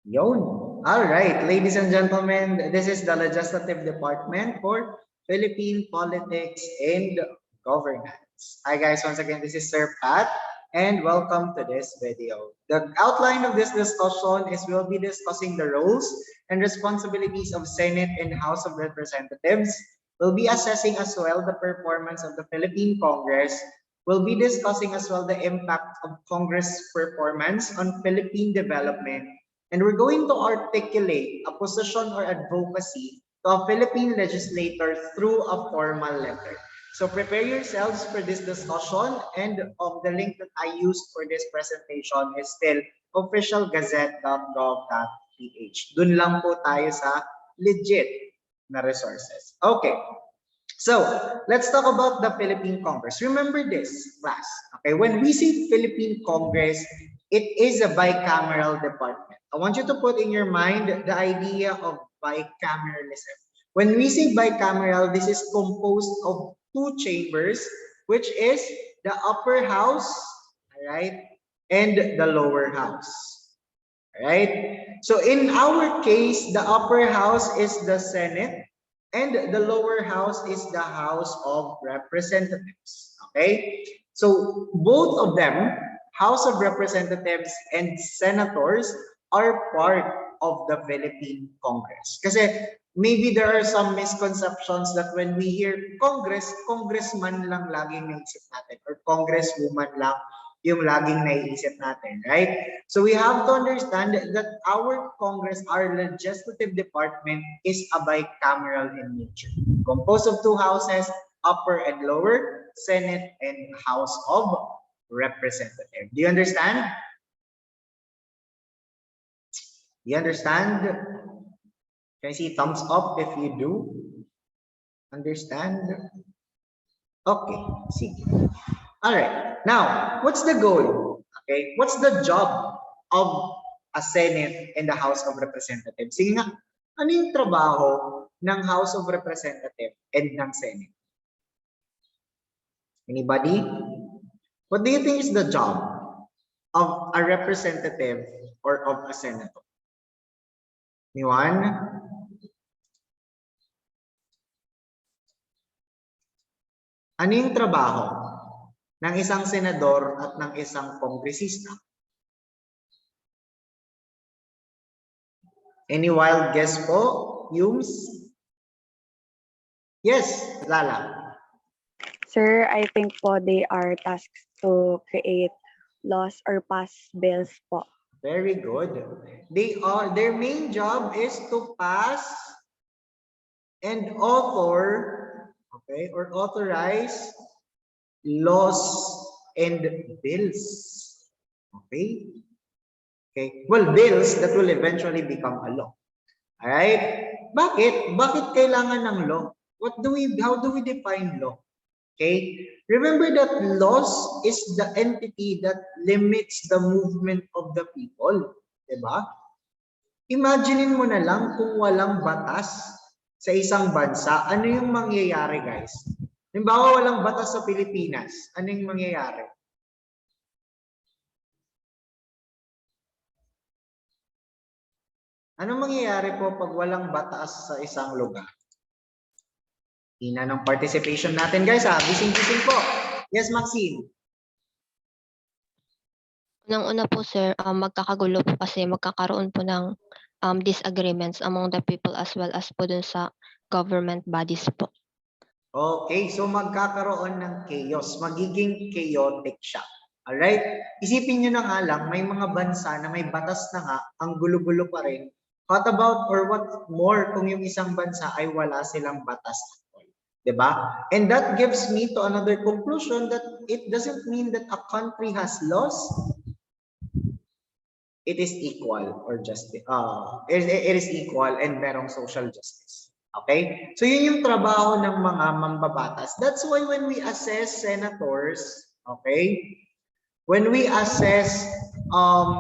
Yun. All right, ladies and gentlemen, this is the Legislative Department for Philippine Politics and Governance. Hi guys, once again, this is Sir Pat, and welcome to this video. The outline of this discussion is we'll be discussing the roles and responsibilities of Senate and House of Representatives. We'll be assessing as well the performance of the Philippine Congress. We'll be discussing as well the impact of Congress performance on Philippine development. And we're going to articulate a position or advocacy to a Philippine legislator through a formal letter. So prepare yourselves for this discussion, and the link that I used for this presentation is still officialgazette.gov.ph. Dun lang po tayo sa legit na resources. Okay. So let's talk about the Philippine Congress. Remember this, class. Okay, when we say Philippine Congress, it is a bicameral department. I want you to put in your mind the idea of bicameralism. When we say bicameral, this is composed of two chambers, which is the upper house, all right, and the lower house. All right. So in our case, the upper house is the Senate, and the lower house is the House of Representatives. Okay, so both of them, House of Representatives and Senators, are part of the Philippine Congress. Kasi maybe there are some misconceptions that when we hear Congress, congressman lang laging naisip natin, or congresswoman lang yung laging naiisip natin, right? So we have to understand that our Congress, our legislative department, is a bicameral in nature, composed of two houses, upper and lower, Senate and House of Representatives. Do you understand? You understand? Can I see thumbs up if you do understand? Okay, see. All right. Now, what's the goal? Okay, what's the job of a Senate and the House of Representatives? Sige nga, ano yung trabaho ng House of Representatives and ng Senate? Anybody? What do you think is the job of a representative or of a senator? Anyone? Ano yung trabaho ng isang senador at ng isang kongresista? Any wild guess po, Yums? Yes, Lala. Sir, I think po they are tasked to create laws or pass bills po. Very good. Their main job is to pass and author, okay, or authorize laws and bills. Okay? Okay. Well, bills that will eventually become a law. All right? Bakit? Bakit kailangan ng law? How do we define law? Okay? Remember that laws is the entity that limits the movement of the people. Diba? Imaginein mo na lang kung walang batas sa isang bansa, ano yung mangyayari, guys? Halimbawa, walang batas sa Pilipinas, ano yung mangyayari? Anong mangyayari po pag walang batas sa isang lugar? Hina ng participation natin, guys, ha? Gising-gising po. Yes, Maxine? Unang-una po, sir, magkakagulo po kasi magkakaroon po ng disagreements among the people as well as po dun sa government bodies po. Okay, so magkakaroon ng chaos. Magiging chaotic siya. Alright? Isipin nyo na nga lang, may mga bansa na may batas na nga, ang gulo-gulo pa rin. What about or what more kung yung isang bansa ay wala silang batas? Diba? And that gives me to another conclusion that it doesn't mean that a country has laws. It is equal or just it is equal and merong social justice. Okay? So yun yung trabaho ng mga mambabatas. That's why when we assess senators, okay? When we assess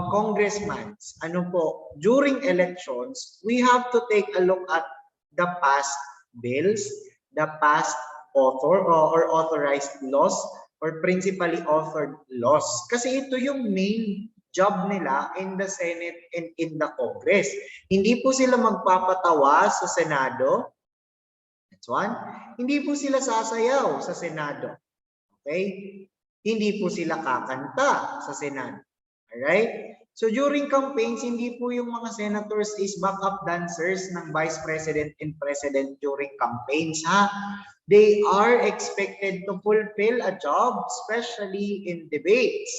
congressmen, ano po, during elections, we have to take a look at the past bills, the past author or authorized laws or principally authored laws. Kasi ito yung main job nila in the Senate and in the Congress. Hindi po sila magpapatawa sa Senado. That's one. Hindi po sila sasayaw sa Senado. Okay? Hindi po sila kakanta sa Senado. Alright? So during campaigns, hindi po yung mga senators is backup dancers ng Vice President and President during campaigns, ha? They are expected to fulfill a job, especially in debates,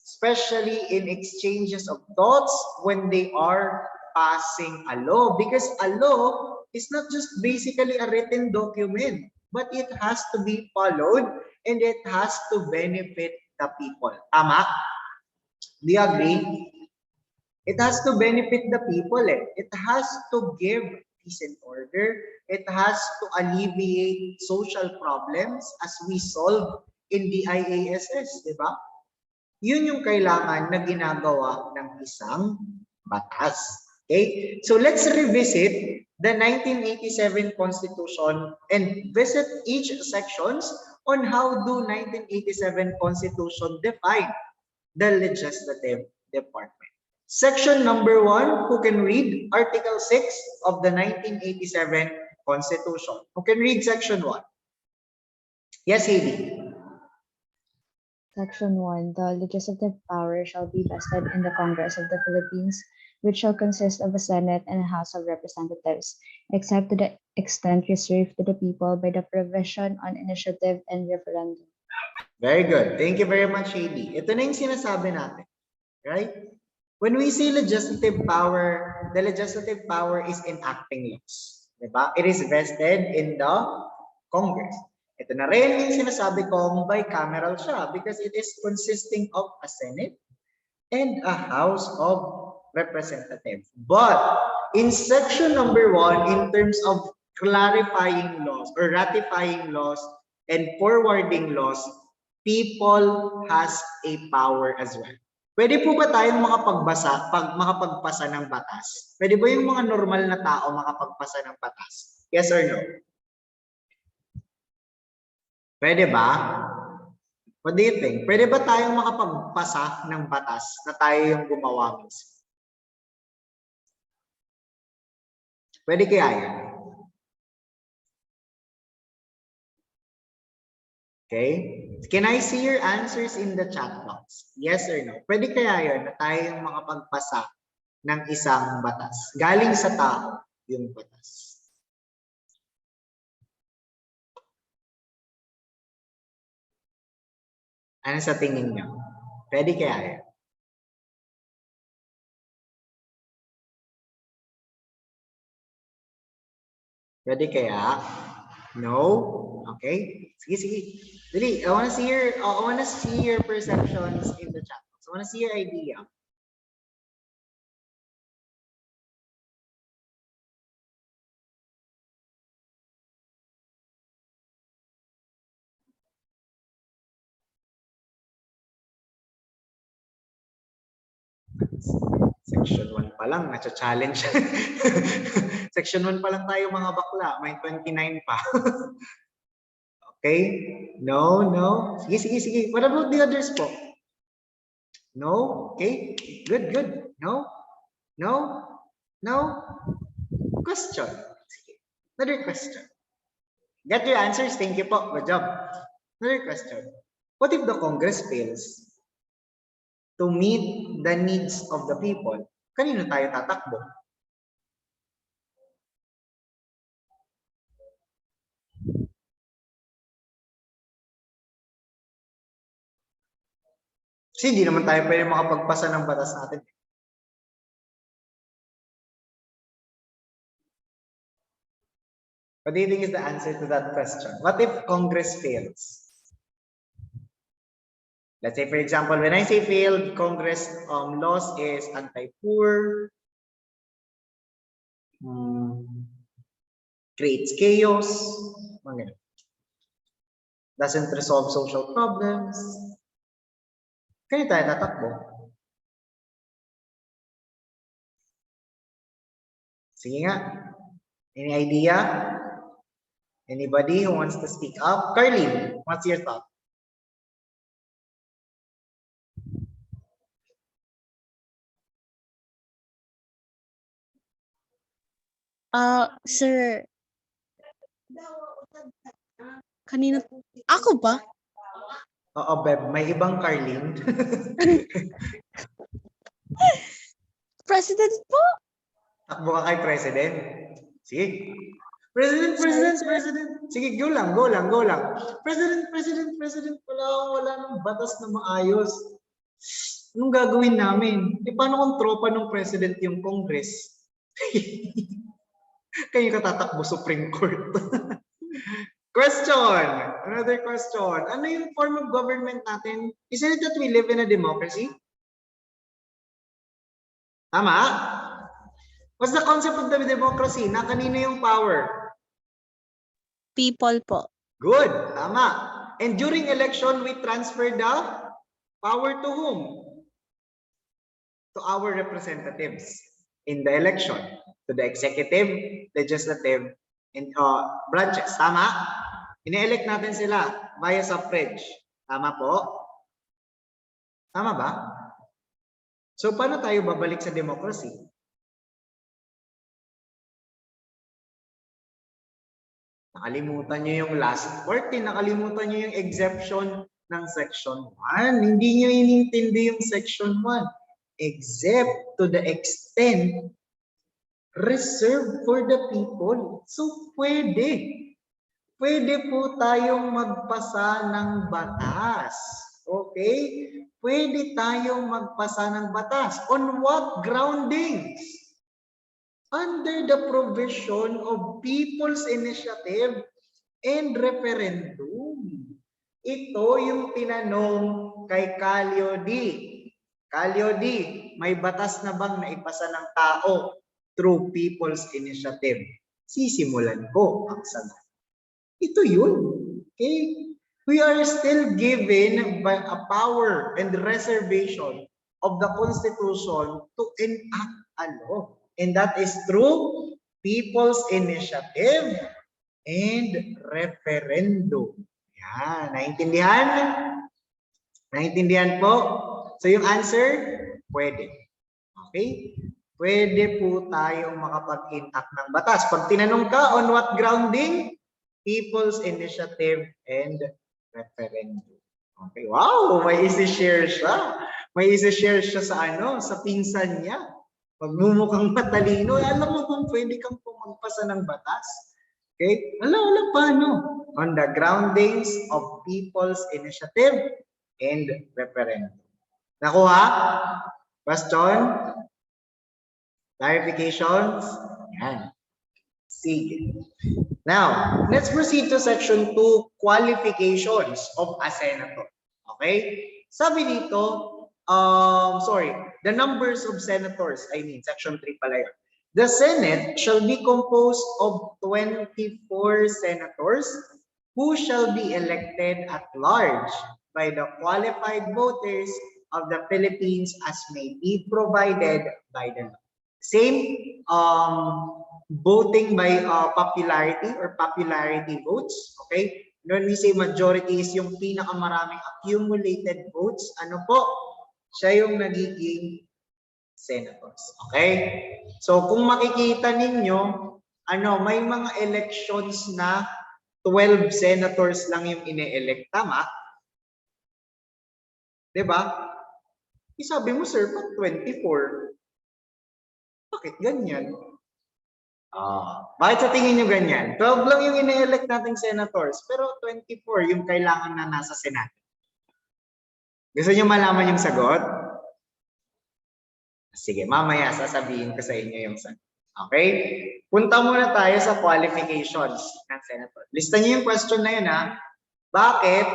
especially in exchanges of thoughts when they are passing a law. Because a law is not just basically a written document, but it has to be followed and it has to benefit the people. Tama? Do you agree? It has to benefit the people. It has to give peace and order. It has to alleviate social problems as we solve in the IASS, di ba? Yun yung kailangan na ginagawa ng isang batas. Okay? So let's revisit the 1987 Constitution and visit each sections on how do 1987 Constitution define the legislative department. Section number 1, who can read Article 6 of the 1987 Constitution? Who can read Section 1? Yes, Heidi. Section 1. The legislative power shall be vested in the Congress of the Philippines, which shall consist of a Senate and a House of Representatives, except to the extent reserved to the people by the provision on initiative and referendum. Very good. Thank you very much, Heidi. Ito na yung sinasabi natin. Right? When we say legislative power, the legislative power is enacting laws. Diba? It is vested in the Congress. Ito na rin yung sinasabi kong bicameral siya because it is consisting of a Senate and a House of Representatives. But in section number 1, in terms of clarifying laws or ratifying laws and forwarding laws, people has a power as well. Pwede po ba tayong makapagpasa ng batas? Pwede ba yung mga normal na tao makapagpasa ng batas? Yes or no? Pwede ba? What do you think? Pwede ba tayong makapagpasa ng batas na tayo yung gumawa mismo? Pwede kaya yan? Okay? Can I see your answers in the chat box? Yes or no? Pwede kaya yun na tayo yung makapagpasa ng isang batas? Galing sa tao yung batas. Ano sa tingin niyo? Pwede kaya yun? Pwede kaya? No? Okay? Sige, sige. Dali, I wanna see your perceptions in the chat box. I wanna see your idea. Section 1 pa lang, na-challenge. Section 1 pa lang tayo mga bakla, may 29 pa. Okay? No, no. Sige, sige, sige. What about the others po? No? Okay? Good, good. No? No? No? Question. Sige. Another question. Get your answers. Thank you po. Good job. Another question. What if the Congress fails to meet the needs of the people? Kanino tayo tatakbo? Kasi hindi naman tayo pwede makapagpasa ng batas natin. What do you think is the answer to that question? What if Congress fails? Let's say, for example, when I say failed, Congress laws is anti-poor, creates chaos, doesn't resolve social problems. Kaya tayo tatakbo. Sige nga. Any idea? Anybody who wants to speak up? Carlene, what's your thought? Sir, kanina, ako ba? Oo, Beb, may ibang Carlene. President po? Takbo ka kay President. Sige. President. Sige, go lang. President. Wala nang batas na maayos. Anong gagawin namin? E paano kung tropa ng President yung Congress? Kayo katatakbo Supreme Court. Question. Another question. Ano yung form of government natin? Isn't it that we live in a democracy? Tama? What's the concept of the democracy? Na kanino yung power? People po. Good. Tama. And during election, we transfer the power to whom? To our representatives in the election. To the executive, legislative, and branches. Tama? Ine-elect natin sila via suffrage. Tama po? Tama ba? So, paano tayo babalik sa democracy? Nakalimutan nyo yung last part, nakalimutan nyo yung exemption ng section 1. Hindi nyo inintindi yung section 1. Except to the extent reserved for the people. So, pwede. Pwede po tayong magpasa ng batas. Okay? Pwede tayong magpasa ng batas. On what groundings? Under the provision of People's Initiative and Referendum. Ito yung tinanong kay Calio D. Calio D, may batas na bang naipasa ng tao through People's Initiative? Sisimulan ko ang sagot. Ito yun. Okay? We are still given by a power and reservation of the Constitution to enact a law. And that is through People's Initiative and Referendum. Yan. Naintindihan? Naintindihan po? So yung answer, pwede. Okay? Pwede po tayong makapag-enact ng batas. Pag tinanong ka, on what grounding? People's Initiative and Referendum. Okay, wow, may isi-share siya. May isi-share siya sa sa pinsan niya. Magmumukhang matalino, alam mo kung pwede kang pumagpasa ng batas. Okay? Alam paano? On the groundings of People's Initiative and Referendum. Nakuha? Question? Clarifications? Yan. Sige. Now, let's proceed to section 2, qualifications of a senator. Okay? Sabi dito, the numbers of senators, section 3 pala yun. The Senate shall be composed of 24 senators who shall be elected at large by the qualified voters of the Philippines as may be provided by the law. Same voting by popularity or popularity votes. Okay? When we say majority is yung pinakamaraming accumulated votes, ano po? Siya yung nagiging senators. Okay? So kung makikita ninyo, may mga elections na 12 senators lang yung ine-elect. Tama? Diba? Sabi mo, sir, ba't 24? Bakit ganyan? Bakit sa tingin nyo ganyan? 12 lang yung ine-elect nating senators, pero 24 yung kailangan na nasa Senado. Gusto nyo malaman yung sagot? Sige, mamaya sasabihin ko sa inyo yung sagot. Okay? Punta muna tayo sa qualifications ng senator. Lista nyo yung question na yun, ha? Bakit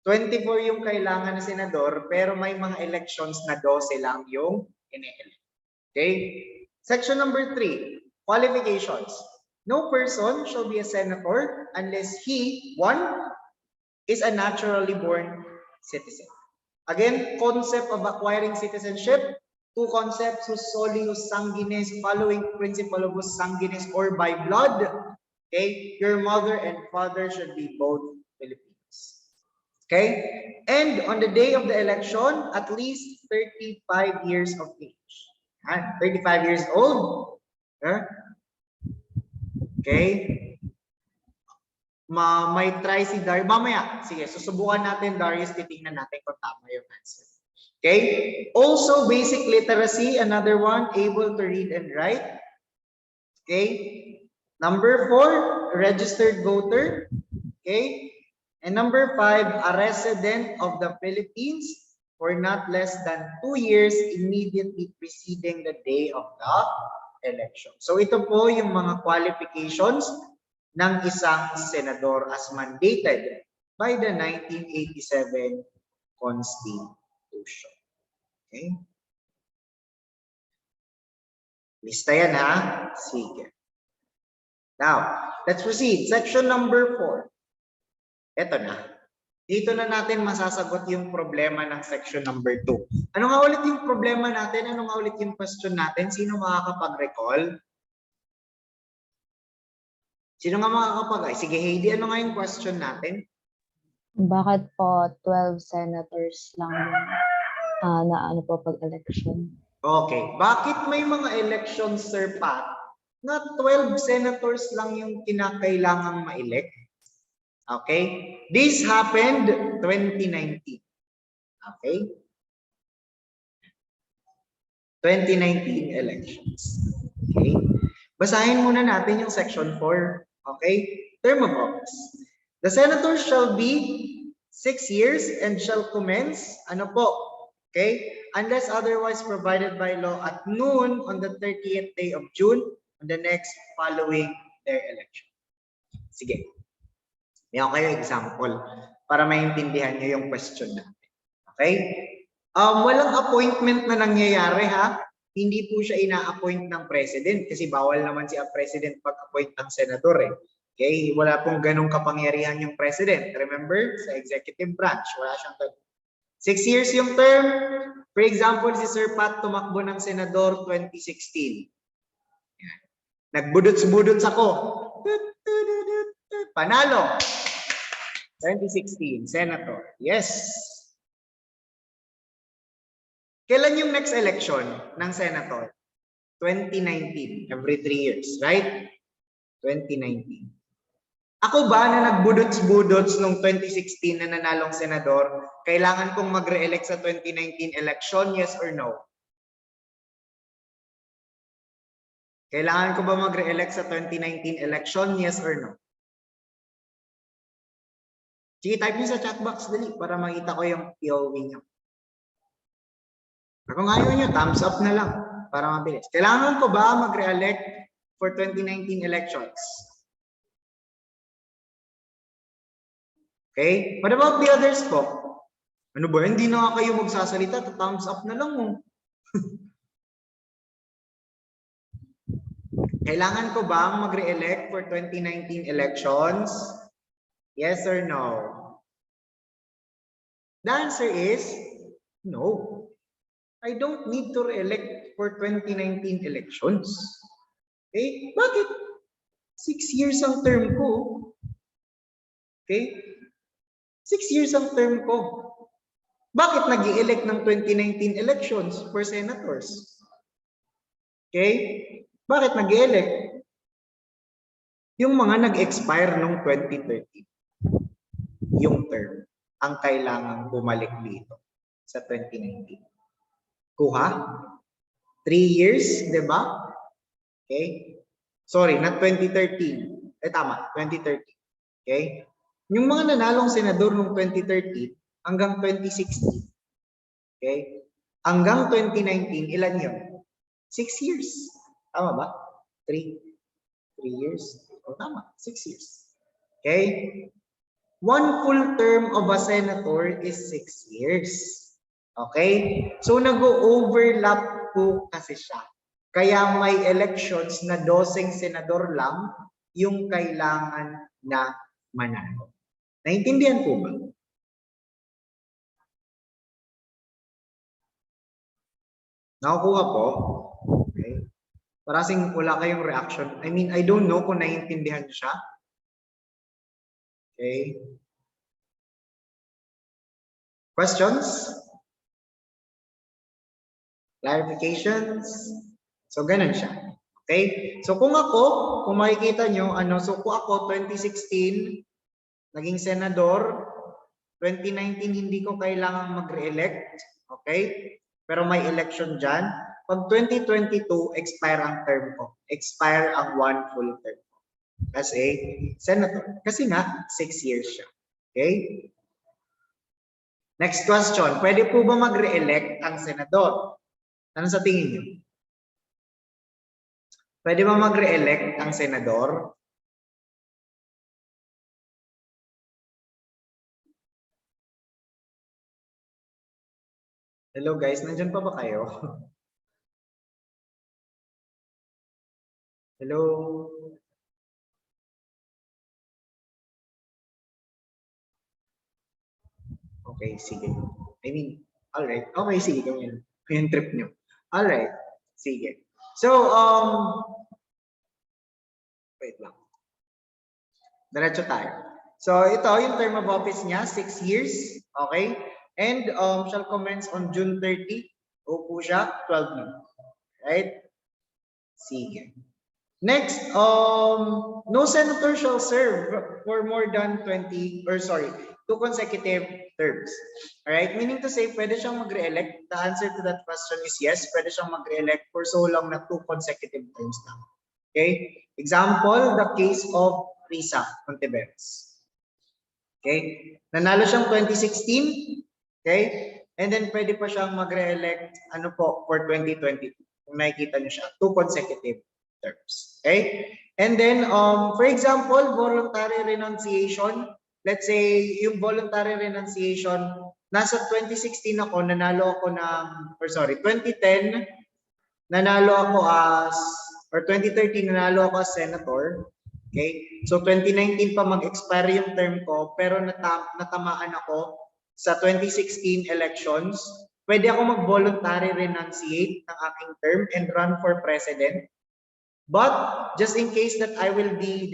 24 yung kailangan na senador, pero may mga elections na 12 lang yung ine-elect? Okay? Section number 3, qualifications. No person shall be a senator unless he, 1, is a naturally born citizen. Again, concept of acquiring citizenship, 2 concepts, whose soli, whose sanguinis, following principle of whose sanguinis or by blood. Okay? Your mother and father should be both Filipinos. Okay? And on the day of the election, at least 35 years of age. 35 years old. Okay? May try si Darius. Mamaya, sige, susubukan natin, Darius, titingnan natin kung tama yung answer. Okay? Also, basic literacy, another one, able to read and write. Okay? Number 4, registered voter. Okay? And number 5, a resident of the Philippines for not less than 2 years immediately preceding the day of the election. So ito po yung mga qualifications ng isang senador as mandated by the 1987 Constitution. Okay? Lista yan ha? Sige. Now, let's proceed. Section number 4. Ito na. Dito na natin masasagot yung problema ng section number 2. Ano nga ulit yung problema natin? Ano nga ulit yung question natin? Sino makakapag-recall? Sino nga makakapag- Sige, Heidi, ano nga yung question natin? Bakit po 12 senators lang yung na ano po pag-election? Okay. Bakit may mga elections, Sir Pat, na 12 senators lang yung kinakailangang ma-elect? Okay? This happened 2019. Okay? 2019 elections. Okay? Basahin muna natin yung section 4. Okay? Term of office. The senators shall be 6 years and shall commence, ano po? Okay? Unless otherwise provided by law at noon on the 30th day of June on the next following their election. Sige. May ako kayo example para maintindihan nyo yung question natin. Okay? Walang appointment na nangyayari ha. Hindi po siya ina-appoint ng president kasi bawal naman si president pag-appoint ng senador eh. Okay? Wala pong ganong kapangyarihan yung president. Remember, sa executive branch, wala siyang ganun. 6 years yung term. For example, si Sir Pat tumakbo ng senador 2016. Nagbudots-budots ako. Panalo. 2016, senator. Yes. Kailan yung next election ng senator? 2019. Every 3 years, right? 2019. Ako ba na nagbudots-budots noong 2016 na nanalong senador, kailangan kong magre-elect sa 2019 election? Yes or no? Kailangan ko ba magre-elect sa 2019 election? Yes or no? Sige, type niyo sa chat box dali para makita ko yung POV niyo. Kung ayaw niyo, thumbs up na lang para mabilis. Kailangan ko ba magre-elect for 2019 elections? Okay? What about the others po? Ano ba? Hindi na nga kayo magsasalita. Thumbs up na lang mo. Kailangan ko ba magre-elect for 2019 elections? Yes or no? The answer is no. I don't need to re-elect for 2019 elections. Okay? Bakit? 6 years ang term ko. Okay? 6 years ang term ko. Bakit nag-i-elect ng 2019 elections for senators? Okay? Bakit nag-i-elect? Yung mga nag-expire noong 2030. Yung term ang kailangang bumalik dito sa 2019. Kuha? 3 years, di ba? Okay? Sorry, not 2013. Tama, 2030. Okay? Yung mga nanalong senador noong 2030 hanggang 2060. Okay? Hanggang 2019, ilan yun? 6 years. Tama ba? 3 years. O tama, 6 years. Okay? 1 full term of a senator is 6 years. Okay? So nag-overlap po kasi siya. Kaya may elections na 12 senador lang yung kailangan na manalo. Naintindihan po ba? Nakukuha po? Okay. Parasing wala kayong reaction. I mean, I don't know kung naiintindihan siya. Okay. Questions? Clarifications? So, ganun siya. Okay? So kung makikita nyo, so kung ako 2016 naging senador, 2019 hindi ko kailangang mag-re-elect, okay? Pero may election dyan. Pag 2022, expire ang term ko. Expire ang 1 full term ko as a senator. Kasi nga, 6 years siya. Okay? Next question. Pwede po ba mag-re-elect ang senador? Ano sa tingin niyo? Pwede ba mag-re-elect ang senador? Hello guys, nandyan pa ba kayo? Hello? Okay, sige. I mean, alright. Okay, sige. Gawin yung trip nyo. Alright, sige. So, wait lang. Diretso tayo. So, ito, yung term of office niya, 6 years. Okay? And shall commence on June 30. Upo siya, 12 months. Right? Sige. Next, no senator shall serve for more than 2 consecutive terms. Alright? Meaning to say, pwede siyang mag-re-elect. The answer to that question is yes. Pwede siyang mag-re-elect for so long na 2 consecutive terms lang. Okay? Example, the case of Risa Contiveros. Okay? Nanalo siyang 2016. Okay? And then pwede pa siyang mag-re-elect for 2022. Kung nakikita niyo siya, 2 consecutive terms. Okay? And then, for example, voluntary renunciation. Let's say, yung voluntary renunciation, nasa 2016 ako, 2010, nanalo ako or 2013, nanalo ako as senator. Okay? So, 2019 pa mag-expire yung term ko, pero natamaan ako sa 2016 elections. Pwede ako mag-voluntary renunciate ng aking term and run for president. But just in case that I will be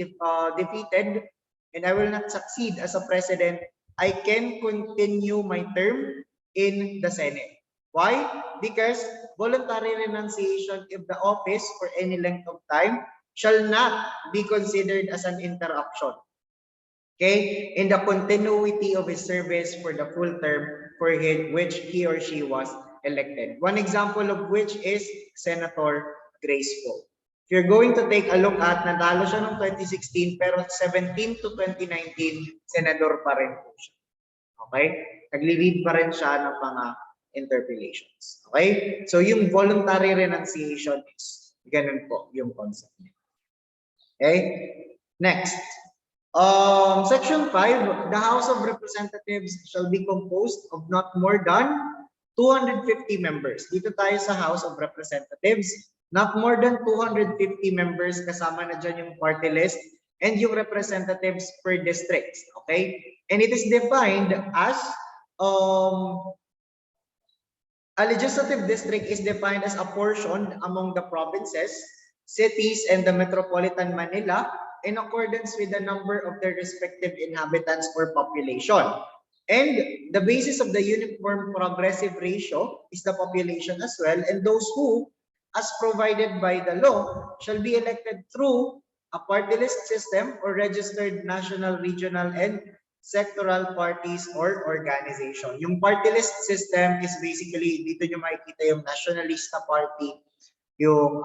defeated and I will not succeed as a president, I can continue my term in the Senate. Why? Because voluntary renunciation of the office for any length of time shall not be considered as an interruption. Okay? In the continuity of his service for the full term for which he or she was elected. One example of which is Senator Grace Poe. If you're going to take a look at, natalo siya noong 2016, pero 17 to 2019, senador pa rin po siya. Okay? Nagli-lead pa rin siya ng mga interpellations. Okay? So yung voluntary renunciation is ganun po yung concept niya. Okay? Next. Section 5, the House of Representatives shall be composed of not more than 250 members. Dito tayo sa House of Representatives. Not more than 250 members, kasama na dyan yung party list and yung representatives per districts. Okay? And it is defined as a legislative district is defined as a portion among the provinces, cities, and the metropolitan Manila in accordance with the number of their respective inhabitants or population. And the basis of the uniform progressive ratio is the population as well, and those who, as provided by the law, shall be elected through a party list system or registered national, regional, and sectoral parties or organization. Yung party list system is basically, dito nyo makikita yung nationalista party, yung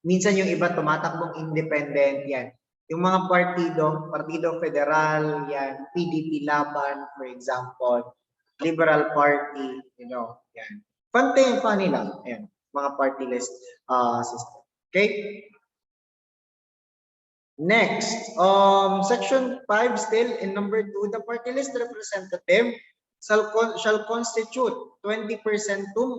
minsan yung iba tumatakbong independent, yan. Yung mga Partido Federal, yan, PDP Laban, for example, Liberal Party, yan. Funny lang, yan. Mga party list system. Okay? Next, section 5 still in number 2, the party list representative shall constitute 20%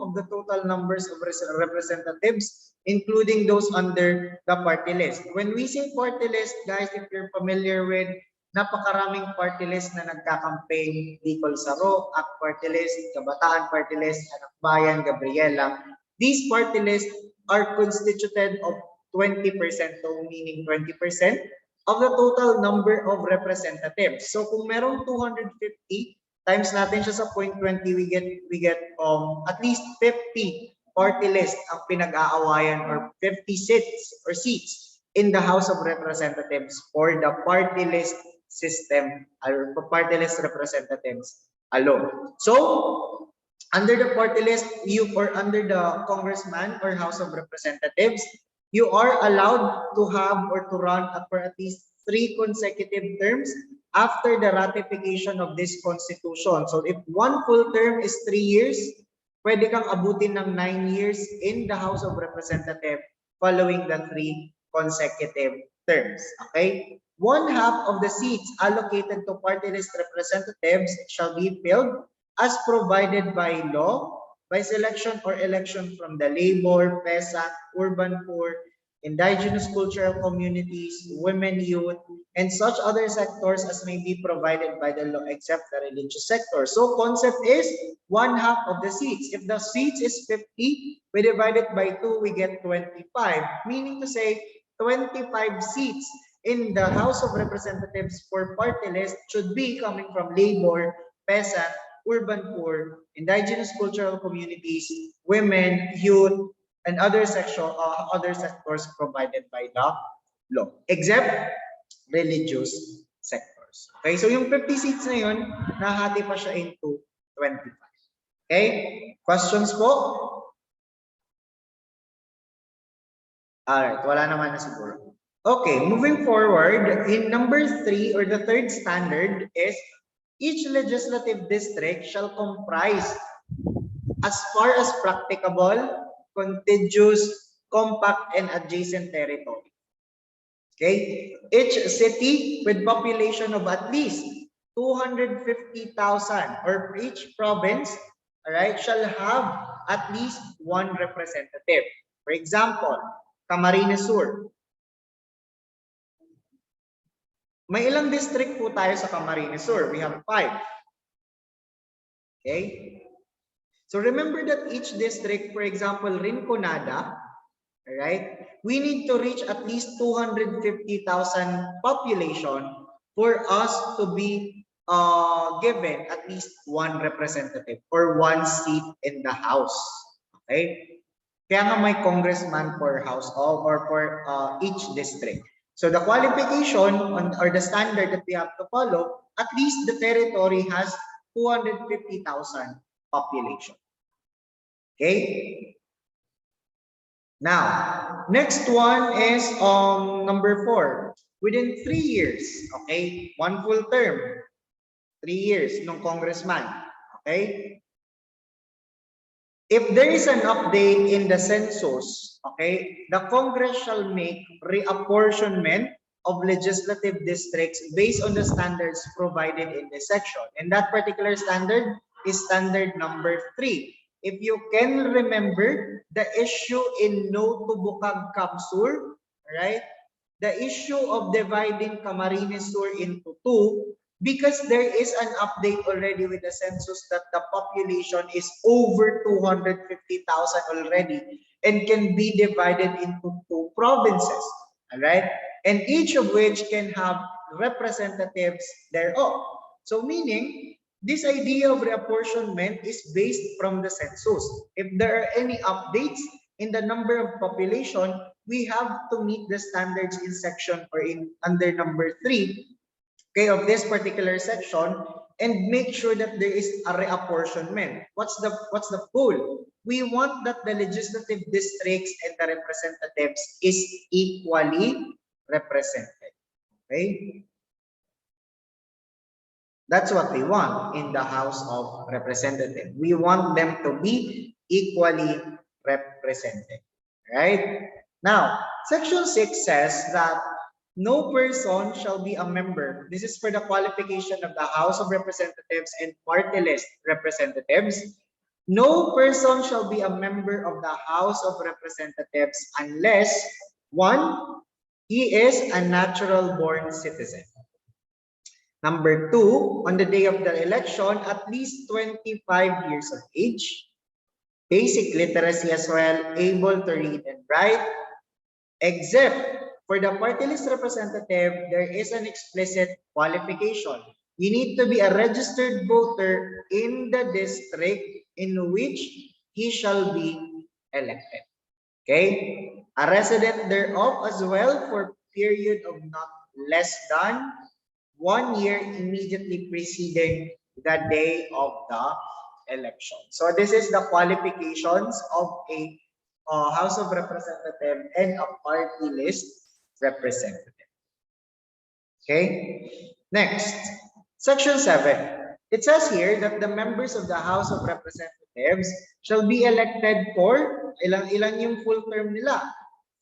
of the total numbers of representatives, including those under the party list. When we say party list, guys, if you're familiar with napakaraming party list na nagka-campaign, Bicol Saro, AK Party List, Kabataan Party List, Anak Bayan, Gabriela. These party lists are constituted of 20%, so meaning 20% of the total number of representatives. So kung merong 250, times natin siya sa 0.20, we get at least 50 party list ang pinag-aawayan or 50 seats in the House of Representatives for the party list system or party list representatives alone. So, under the party list, under the congressman or House of Representatives, you are allowed to have or to run for at least 3 consecutive terms after the ratification of this constitution. So if one full term is 3 years, pwede kang abutin ng 9 years in the House of Representatives following the 3 consecutive terms. Okay? 1/2 of the seats allocated to party list representatives shall be filled as provided by law, by selection or election from the labor, PESA, urban poor, indigenous cultural communities, women, youth, and such other sectors as may be provided by the law except the religious sector. So concept is 1/2 of the seats. If the seats is 50, we divide it by 2, we get 25. Meaning to say 25 seats in the House of Representatives for party list should be coming from labor, PESA, urban poor, indigenous cultural communities, women, youth, and other sectors provided by the law, except religious sectors. Okay, so yung 50 seats na yun, nahati pa siya into 25. Okay, questions po? Alright, wala naman na siguro. Okay, moving forward, in number 3 or the third standard is each legislative district shall comprise, as far as practicable, contiguous, compact, and adjacent territory. Okay, each city with population of at least 250,000 or each province, all right, shall have at least 1 representative. For example, Camarines Sur. May ilang district po tayo sa Camarines Sur? We have 5. Okay? So remember that each district, for example, Rinconada, all right, we need to reach at least 250,000 population for us to be given at least 1 representative or 1 seat in the House. Okay? Kaya nga may congressman per house or for each district. So the qualification or the standard that we have to follow, at least the territory has 250,000 population. Okay? Now, next one is number 4. Within 3 years, okay? 1 full term, 3 years ng congressman, okay? If there is an update in the census, okay, the Congress shall make reapportionment of legislative districts based on the standards provided in this section. And that particular standard is standard number 3. If you can remember the issue in No to Bukag Kamsur, right? The issue of dividing Camarines Sur into 2, because there is an update already with the census that the population is over 250,000 already and can be divided into 2 provinces, all right? And each of which can have representatives thereof. So meaning, this idea of reapportionment is based from the census. If there are any updates in the number of population, we have to meet the standards in section or in under number 3, okay, of this particular section, and make sure that there is a reapportionment. What's the goal? We want that the legislative districts and the representatives is equally represented. Okay? That's what we want in the House of Representatives. We want them to be equally represented. Right? Now, section 6 says that no person shall be a member. This is for the qualification of the House of Representatives and party list representatives. No person shall be a member of the House of Representatives unless 1, he is a natural born citizen. Number 2, on the day of the election, at least 25 years of age, basic literacy as well, able to read and write, except for the party list representative, there is an explicit qualification. You need to be a registered voter in the district in which he shall be elected. Okay? A resident thereof as well for period of not less than 1 year immediately preceding the day of the election. So this is the qualifications of a House of Representatives and a party list representative. Okay? Next, Section 7. It says here that the members of the House of Representatives shall be elected for, ilan yung full term nila?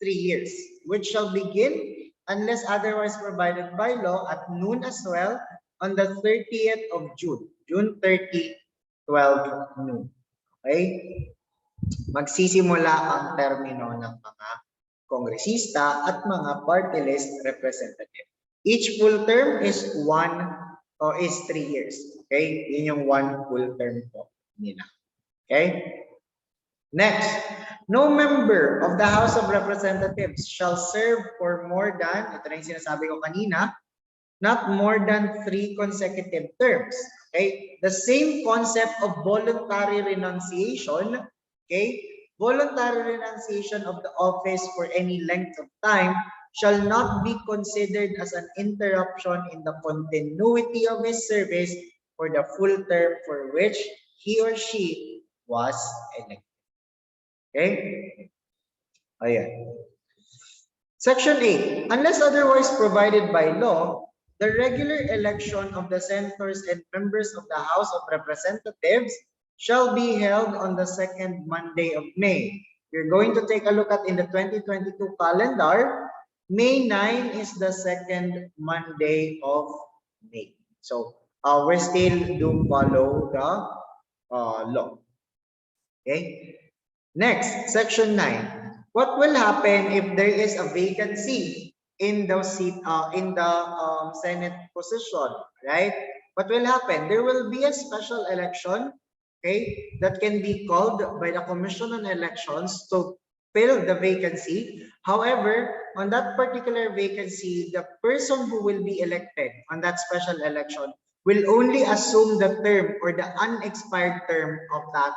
3 years, which shall begin unless otherwise provided by law at noon as well on the 30th of June, June 30, 12 noon. Okay? Magsisimula ang termino ng mga kongresista at mga party list representative. Each full term is 3 years. Okay? Yun yung 1 full term po nila. Okay? Next, no member of the House of Representatives shall serve for more than, ito na yung sinasabi ko kanina, not more than 3 consecutive terms. Okay? The same concept of voluntary renunciation, okay? Voluntary renunciation of the office for any length of time shall not be considered as an interruption in the continuity of his service for the full term for which he or she was elected. Okay? Ayan. Section 8. Unless otherwise provided by law, the regular election of the senators and members of the House of Representatives shall be held on the 2nd Monday of May. We're going to take a look at in the 2022 calendar. May 9 is the 2nd Monday of May. So we still do follow the law. Okay. Next, Section 9. What will happen if there is a vacancy in the seat, Senate position, right? What will happen? There will be a special election, okay, that can be called by the Commission on Elections to fill the vacancy. However, on that particular vacancy, the person who will be elected on that special election will only assume the term or the unexpired term of that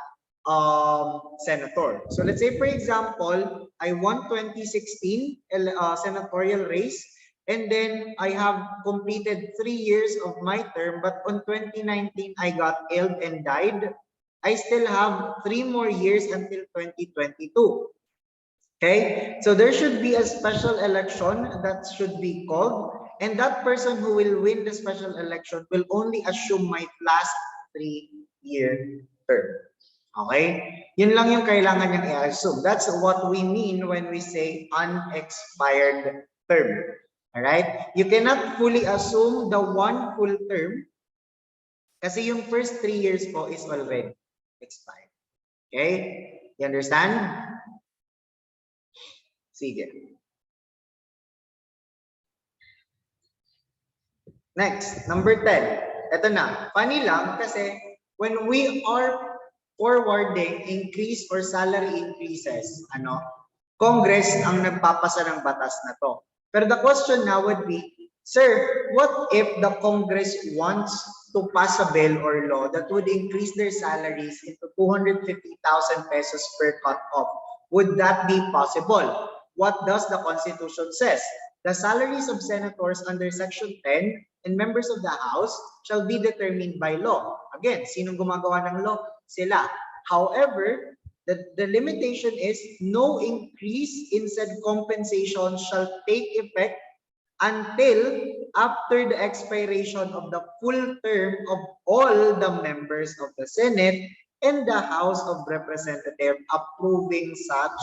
senator. So let's say, for example, I won 2016 senatorial race, and then I have completed 3 years of my term, but on 2019 I got ill and died. I still have 3 more years until 2022. Okay, so there should be a special election that should be called, and that person who will win the special election will only assume my last 3-year term. Okay? Yun lang yung kailangan niyang i-assume. That's what we mean when we say unexpired term. Alright? You cannot fully assume the 1 full term kasi yung first 3 years po is already expired. Okay? You understand? Sige. Next, number 10. Ito na. Funny lang kasi when we are forwarding increase or salary increases, Congress ang nagpapasa ng batas na to. Pero the question now would be, sir, what if the Congress wants to pass a bill or law that would increase their salaries into 250,000 pesos per cut-off? Would that be possible? What does the Constitution says? The salaries of senators under Section 10 and members of the House shall be determined by law. Again, sinong gumagawa ng law? Sila. However, the limitation is no increase in said compensation shall take effect until after the expiration of the full term of all the members of the Senate and the House of Representatives approving such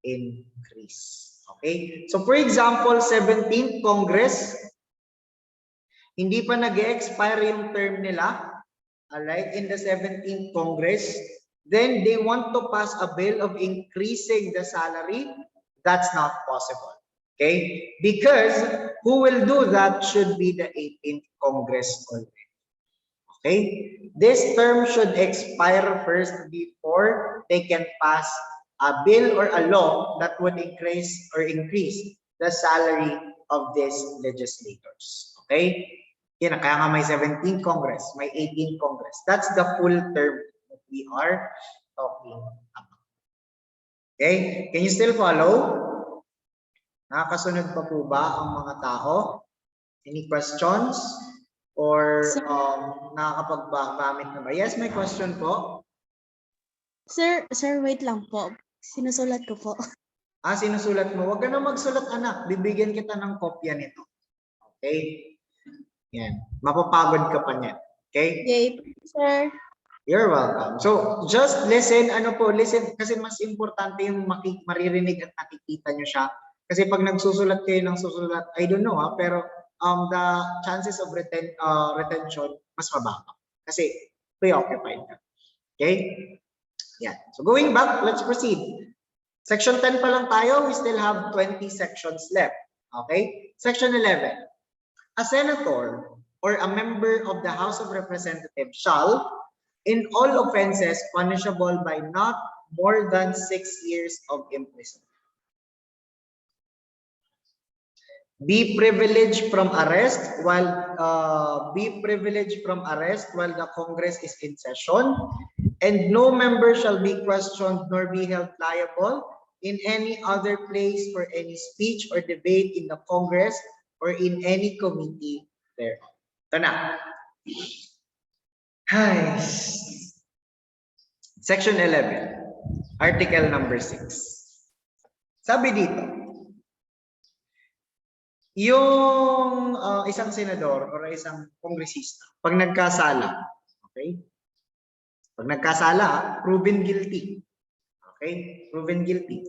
increase. Okay? So for example, 17th Congress, hindi pa nag-expire yung term nila, alright, in the 17th Congress, then they want to pass a bill of increasing the salary. That's not possible. Okay? Because who will do that should be the 18th Congress already. Okay? This term should expire first before they can pass a bill or a law that would increase the salary of these legislators. Okay? Kaya nga may 17th Congress, may 18th Congress. That's the full term that we are talking about. Okay? Can you still follow? Nakakasunod pa po ba ang mga tao? Any questions? Or Sir. nakakapaggamit na ba? Yes, may question po. Sir, wait lang po. Sinusulat ko po. Sinusulat mo. Huwag ka na magsulat, anak. Bibigyan kita ng kopya nito. Okay? Yan. Mapapagod ka pa niyan. Okay? Yay, sir. You're welcome. So, just listen. Listen. Kasi mas importante yung maririnig at makikita nyo siya. Kasi pag nagsusulat kayo ng susulat, I don't know pero the chances of retention mas mababa. Kasi preoccupied ka. Okay? Yeah. So, going back, let's proceed. Section 10 pa lang tayo, we still have 20 sections left. Okay? Section 11. A senator or a member of the House of Representatives shall, in all offenses punishable by not more than 6 years of imprisonment, be privileged from arrest while the Congress is in session, and no member shall be questioned nor be held liable in any other place for any speech or debate in the Congress or in any committee thereof. Ito na. Hi. Section 11, Article number 6. Sabi dito, yung isang senador o isang kongresista, pag nagkasala, okay? Pag nagkasala, proven guilty. Okay? Proven guilty.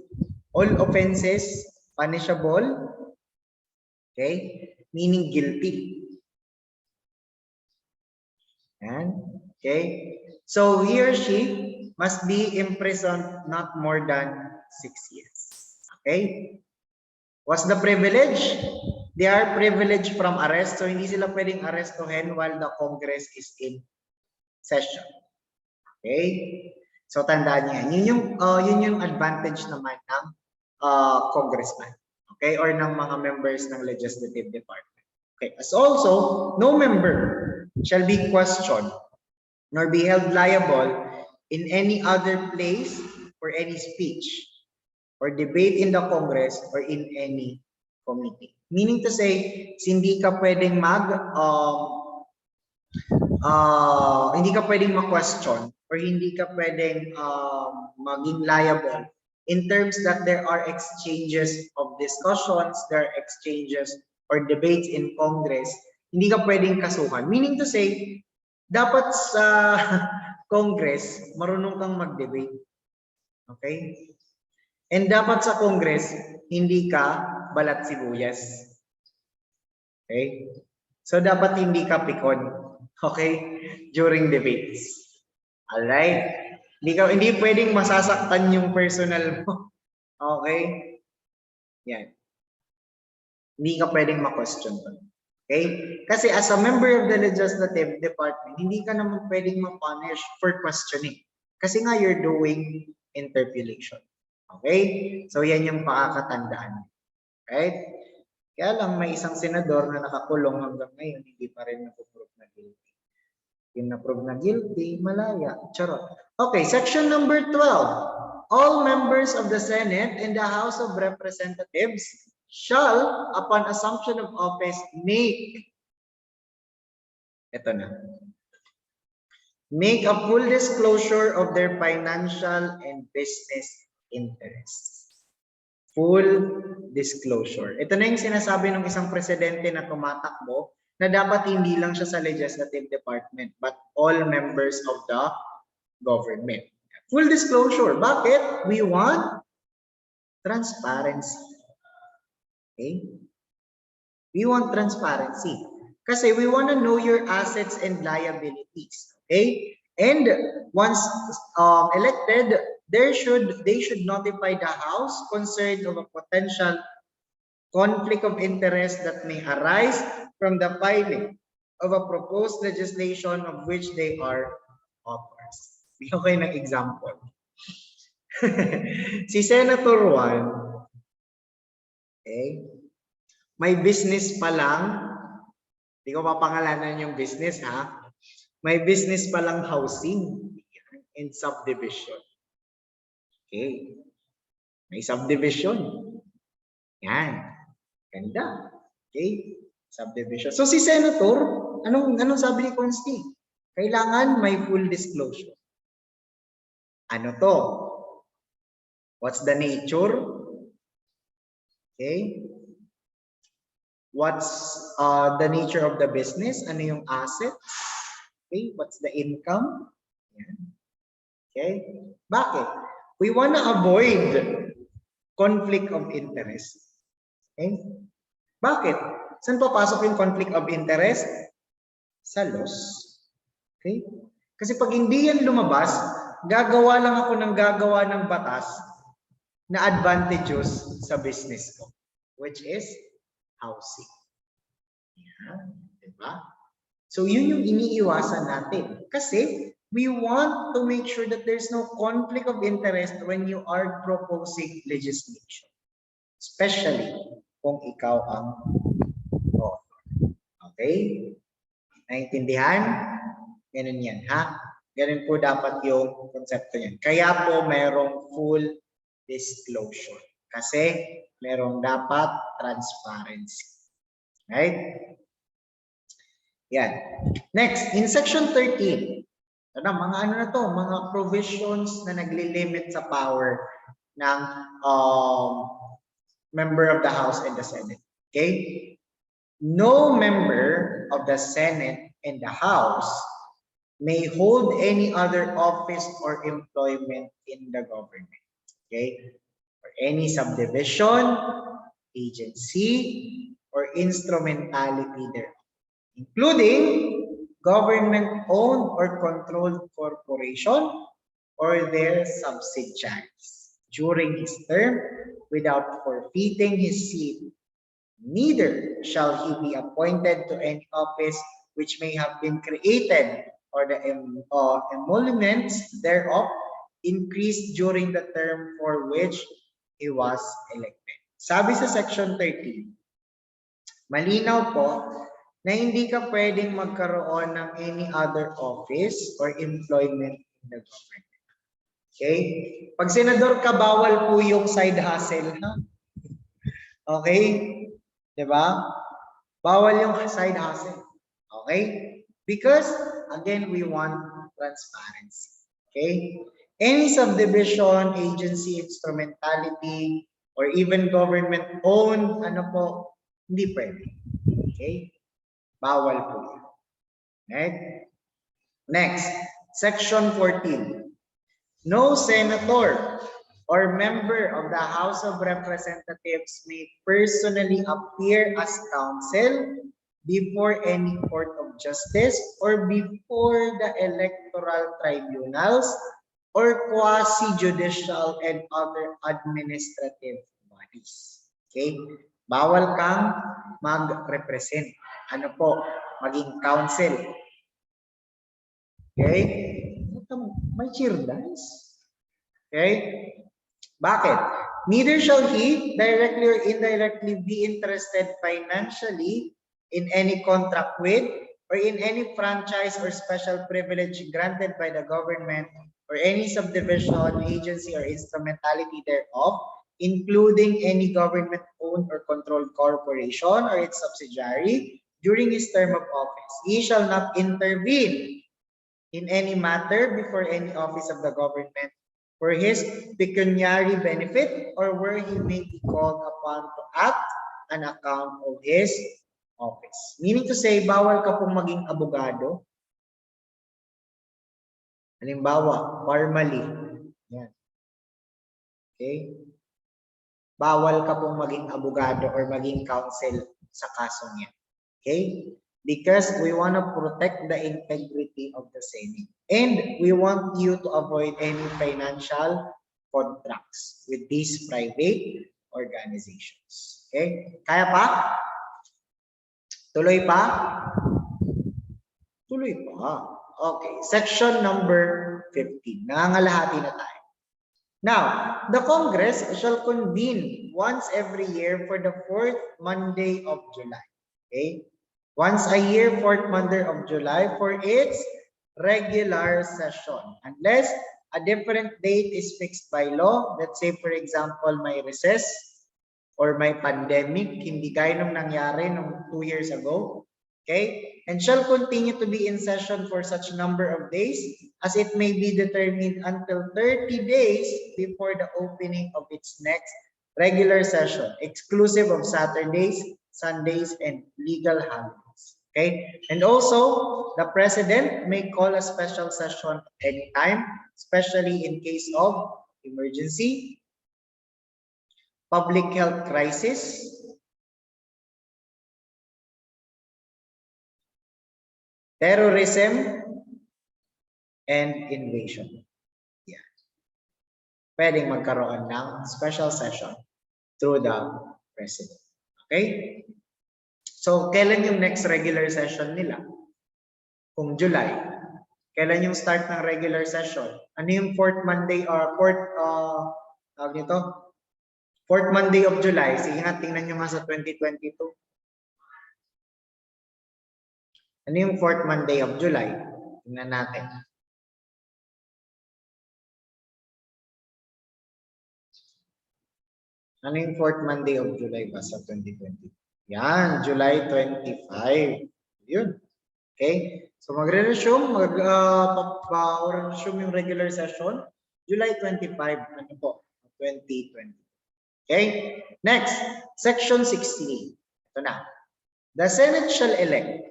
All offenses punishable. Okay? Meaning guilty. Yan. Okay? So he or she must be imprisoned not more than 6 years. Okay? What's the privilege? They are privileged from arrest. So hindi sila pwedeng arestuhin while the Congress is in session. Okay? So tandaan niyo, yun yung advantage naman ng congressman. Okay? Or ng mga members ng legislative department. Okay? As also, no member shall be questioned nor be held liable in any other place for any speech or debate in the Congress or in any committee. Meaning to say, hindi ka pwedeng hindi ka pwedeng ma-question or hindi ka pwedeng maging liable in terms that there are exchanges of discussions, there are exchanges or debates in Congress, hindi ka pwedeng kasuhan. Meaning to say, dapat sa Congress, marunong kang mag-debate. Okay? And dapat sa Congress, hindi ka balat sibuyas. Okay? So dapat hindi ka pikon. Okay? During debates. Alright? Hindi pwedeng masasaktan yung personal mo. Okay? Yan. Hindi ka pwedeng ma-question to. Okay? Kasi as a member of the legislative department, hindi ka naman pwedeng ma-punish for questioning. Kasi nga you're doing interpellation. Okay? So yan yung pakakatandaan. Right? Kaya lang may isang senador na nakakulong hanggang ngayon, hindi pa rin na-prove na guilty. Yung na-prove na guilty, malaya. Charot. Okay, section number 12. All members of the Senate and the House of Representatives shall, upon assumption of office, make a full disclosure of their financial and business interests. Full disclosure. Ito na yung sinasabi ng isang presidente na tumatakbo na dapat hindi lang siya sa legislative department but all members of the government. Full disclosure. Bakit? We want transparency. Okay? We want transparency. Kasi we want to know your assets and liabilities. Okay? And once elected, they should notify the House concerned of a potential conflict of interest that may arise from the filing of a proposed legislation of which they are authors. Bigyan ko kayo ng example. Si Senator Juan, okay, may business pa lang, hindi ko papangalanan yung business ha, may business pa lang housing and subdivision. Okay. May subdivision. Yan. Ganda. Okay? Subdivision. So si Senator, anong sabi ni Consti? Kailangan may full disclosure. Ano to? What's the nature? Okay? What's the nature of the business? Ano yung assets? Okay? What's the income? Yan. Okay? Bakit? We want to avoid conflict of interest. Okay? Bakit? Saan papasok yung conflict of interest? Sa loss. Okay? Kasi pag hindi yan lumabas, gagawa lang ako ng gagawa ng batas na advantageous sa business ko, which is housing. Yan. Diba? So yun yung iniiwasan natin. Kasi we want to make sure that there's no conflict of interest when you are proposing legislation. Especially kung ikaw ang author. Okay? Naintindihan? Ganun yan, ha? Ganun po dapat yung konsepto yan. Kaya po merong full disclosure. Kasi merong dapat transparency. Right? Yan. Next, in section 13, mga ano na to, mga provisions na naglilimit sa power ng member of the House and the Senate. Okay? No member of the Senate and the House may hold any other office or employment in the government. Okay? Or any subdivision, agency, or instrumentality thereof, including government-owned or controlled corporation or their subsidiaries during his term without forfeiting his seat. Neither shall he be appointed to any office which may have been created or the emoluments thereof increased during the term for which he was elected. Sabi sa section 13, malinaw po na hindi ka pwedeng magkaroon ng any other office or employment in the government. Okay? Pag senador ka, bawal po yung side hustle. Ha? Okay? Diba? Bawal yung side hustle. Okay? Because, again, we want transparency. Okay? Any subdivision, agency, instrumentality, or even government-owned, ano po, hindi pwede. Okay? Bawal po yan. Right? Next, section 14. No senator or member of the House of Representatives may personally appear as counsel before any court of justice or before the electoral tribunals or quasi-judicial and other administrative bodies. Okay? Bawal kang mag-represent. Ano po? Maging counsel. Okay? May cheer dance. Okay? Bakit? Neither shall he directly or indirectly be interested financially in any contract with or in any franchise or special privilege granted by the government or any subdivision, agency, or instrumentality thereof, including any government-owned or controlled corporation or its subsidiary during his term of office. He shall not intervene in any matter before any office of the government for his pecuniary benefit or where he may be called upon to act on account of his office. Meaning to say, bawal ka pong maging abogado. Halimbawa, formally. Yan. Okay? Bawal ka pong maging abogado or maging counsel sa kasong yan. Okay? Because we want to protect the integrity of the Senate. And we want you to avoid any financial contracts with these private organizations. Okay? Kaya pa? Tuloy pa? Tuloy pa. Okay. Section number 15. Nangangalahati na tayo. Now, the Congress shall convene once every year for the 4th Monday of July. Okay? Once a year, 4th Monday of July for its regular session. Unless a different date is fixed by law. Let's say, for example, may recess or may pandemic, hindi gaya nung nangyari nung 2 years ago. Okay? And shall continue to be in session for such number of days as it may be determined until 30 days before the opening of its next regular session, exclusive of Saturdays, Sundays, and legal holidays. Okay? And also, the President may call a special session anytime, especially in case of emergency, public health crisis, terrorism, and invasion. Yeah. Pwedeng magkaroon ng special session through the President. Okay? So, kailan yung next regular session nila? Kung July. Kailan yung start ng regular session? Ano yung fourth Monday or tawag nito? Fourth Monday of July. Sige nga, tingnan nyo nga sa 2022. Ano yung fourth Monday of July? Tingnan natin. Ano yung fourth Monday of July ba sa 2020? Yan, July 25. Yun. Okay? So magre-resume, resume yung regular session, July 25, ano po, 2020. Okay? Next, Section 16. Ito na. The Senate shall elect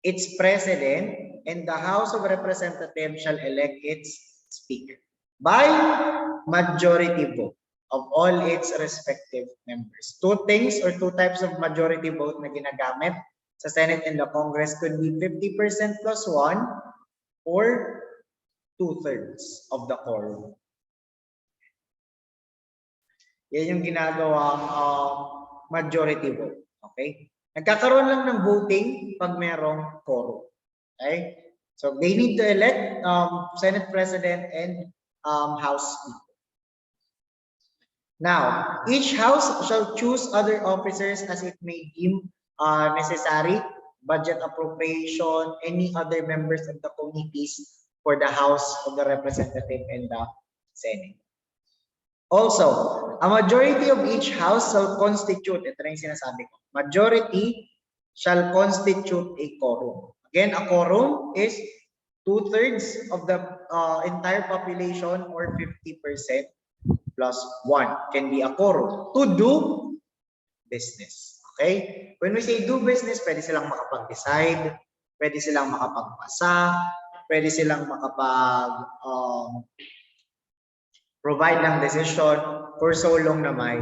its president and the House of Representatives shall elect its speaker by majority vote of all its respective members. Two things or two types of majority vote na ginagamit sa Senate and the Congress could be 50% plus 1 or 2/3 of the quorum. Yan yung ginagawang majority vote. Okay? Nagkakaroon lang ng voting pag merong quorum. Okay? So they need to elect Senate President and House Speaker. Now, each house shall choose other officers as it may deem necessary, budget appropriation, any other members of the committees for the House of the Representative and the Senate. Also, a majority of each house shall constitute, ito na yung sinasabi ko, majority shall constitute a quorum. Again, a quorum is 2/3 of the entire population or 50% plus 1 can be a quorum to do business. Okay? When we say do business, pwede silang makapag-decide, pwede silang makapagpasa, pwede silang makapag provide ng decision for so long na may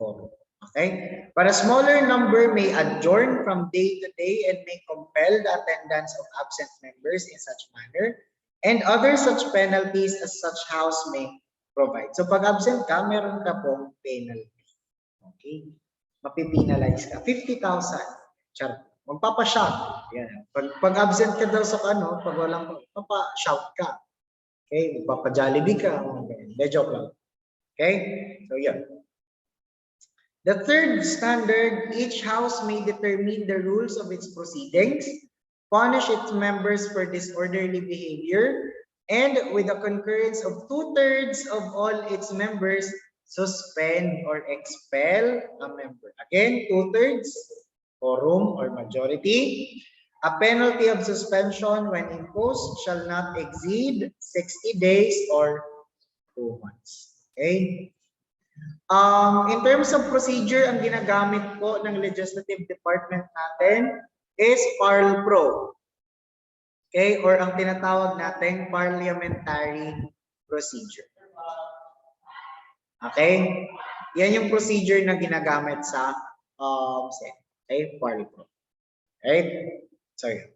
quorum. Okay? But a smaller number may adjourn from day to day and may compel the attendance of absent members in such manner and other such penalties as such house may provide. So pag absent ka, meron ka pong penalty. Okay? Mapipinalize ka. 50,000. Char. Magpapashout. Yan. Pag absent ka daw sa pag walang magpapashout ka. Okay? Magpapa-Jollibee ka. Joke lang. Okay? So yan. The third standard, each house may determine the rules of its proceedings, punish its members for disorderly behavior, and with the concurrence of 2/3 of all its members, suspend or expel a member. Again, 2/3, quorum or majority. A penalty of suspension when imposed shall not exceed 60 days or 2 months. Okay? In terms of procedure, ang ginagamit po ng Legislative Department natin is PARLPRO. Okay? Or ang tinatawag natin parliamentary procedure. Okay? Yan yung procedure na ginagamit sa Senate. Okay? PARLPRO. Right? Sorry.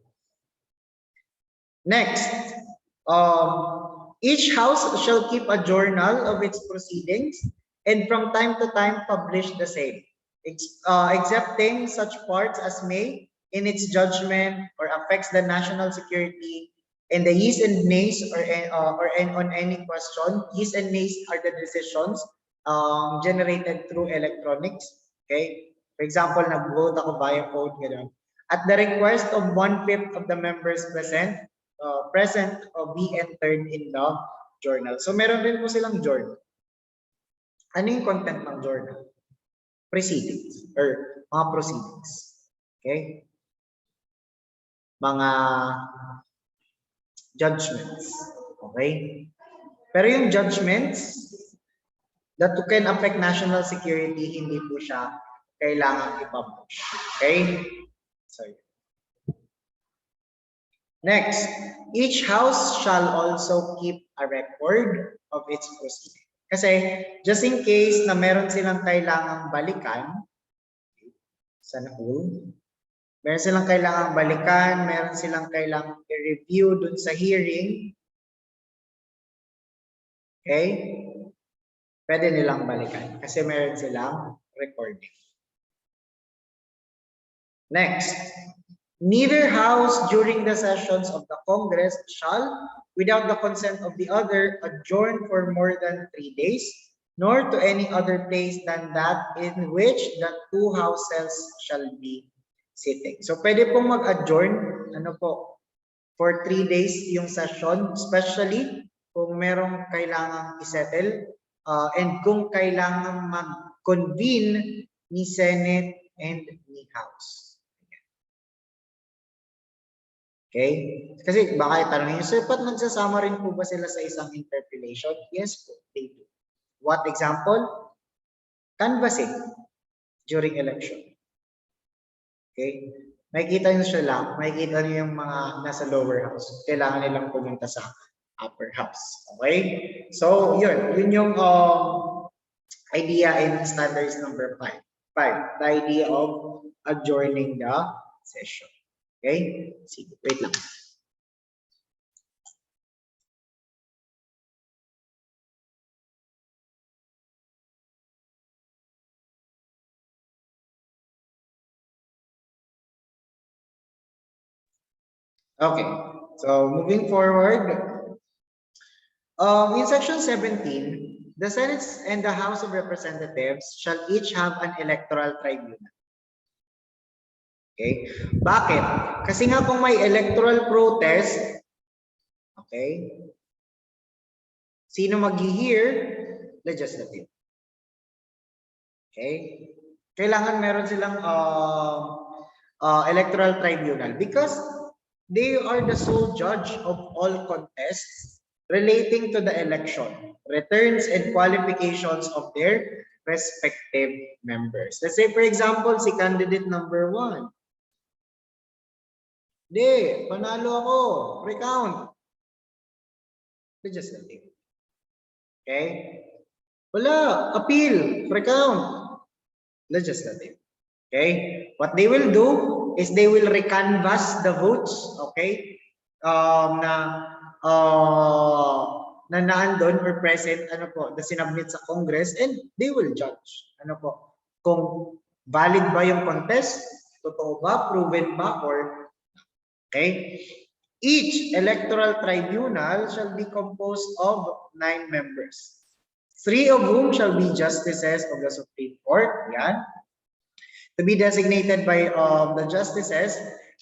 Next, each house shall keep a journal of its proceedings and from time to time publish the same, excepting such parts as may, in its judgment or affects the national security, and the yeas and nays on any question. Yeas and nays are the decisions generated through electronics. Okay, for example, nag-vote ako via phone, gano'n. At the request of 1/5 of the members present, present or be entered in the journal. So meron rin po silang journal. Ano yung content ng journal? Proceedings or mga proceedings. Okay? Mga judgments. Okay? Pero yung judgments that can affect national security, hindi po siya kailangan i-publish. Okay? So, next, each house shall also keep a record of its proceedings. Kasi, just in case na meron silang kailangang balikan, sana all, meron silang kailangang balikan, meron silang kailangang i-review dun sa hearing, okay? Pwede nilang balikan kasi meron silang recording. Next, neither house during the sessions of the Congress shall, without the consent of the other, adjourn for more than 3 days, nor to any other place than that in which the two houses shall be sitting. So pwede pong mag-adjourn, ano po, for 3 days yung session, especially kung merong kailangang isettle, and kung kailangan mag-convene ni Senate and ni House. Okay? Kasi baka itanongin nyo, sir, ba't nagsasama rin po ba sila sa isang interpellation? Yes po, they do. What example? Canvassing during election. Okay? Makikita nyo sila, makikita nyo yung mga nasa lower house. Kailangan nilang pumunta sa upper house. Okay? So, yun yung idea in standards number 5. The idea of adjourning the session. Okay? Sige, wait lang. Okay, so moving forward, in section 17, the Senate and the House of Representatives shall each have an electoral tribunal. Okay, bakit? Kasi nga kung may electoral protest, okay, sino mag-hear? Legislative. Okay, kailangan meron silang electoral tribunal because they are the sole judge of all contests relating to the election, returns and qualifications of their respective members. Let's say, for example, si candidate number 1. Hindi, panalo ako, recount. Legislative. Okay? Wala, appeal, recount. Legislative. Okay? What they will do is they will recanvass the votes, okay? Na naandun or present, ano po, na sinabmit sa Congress, and they will judge, ano po, kung valid ba yung contest, totoo ba, proven ba, or okay? Each electoral tribunal shall be composed of 9 members, 3 of whom shall be justices of the Supreme Court, yan, to be designated by the justices,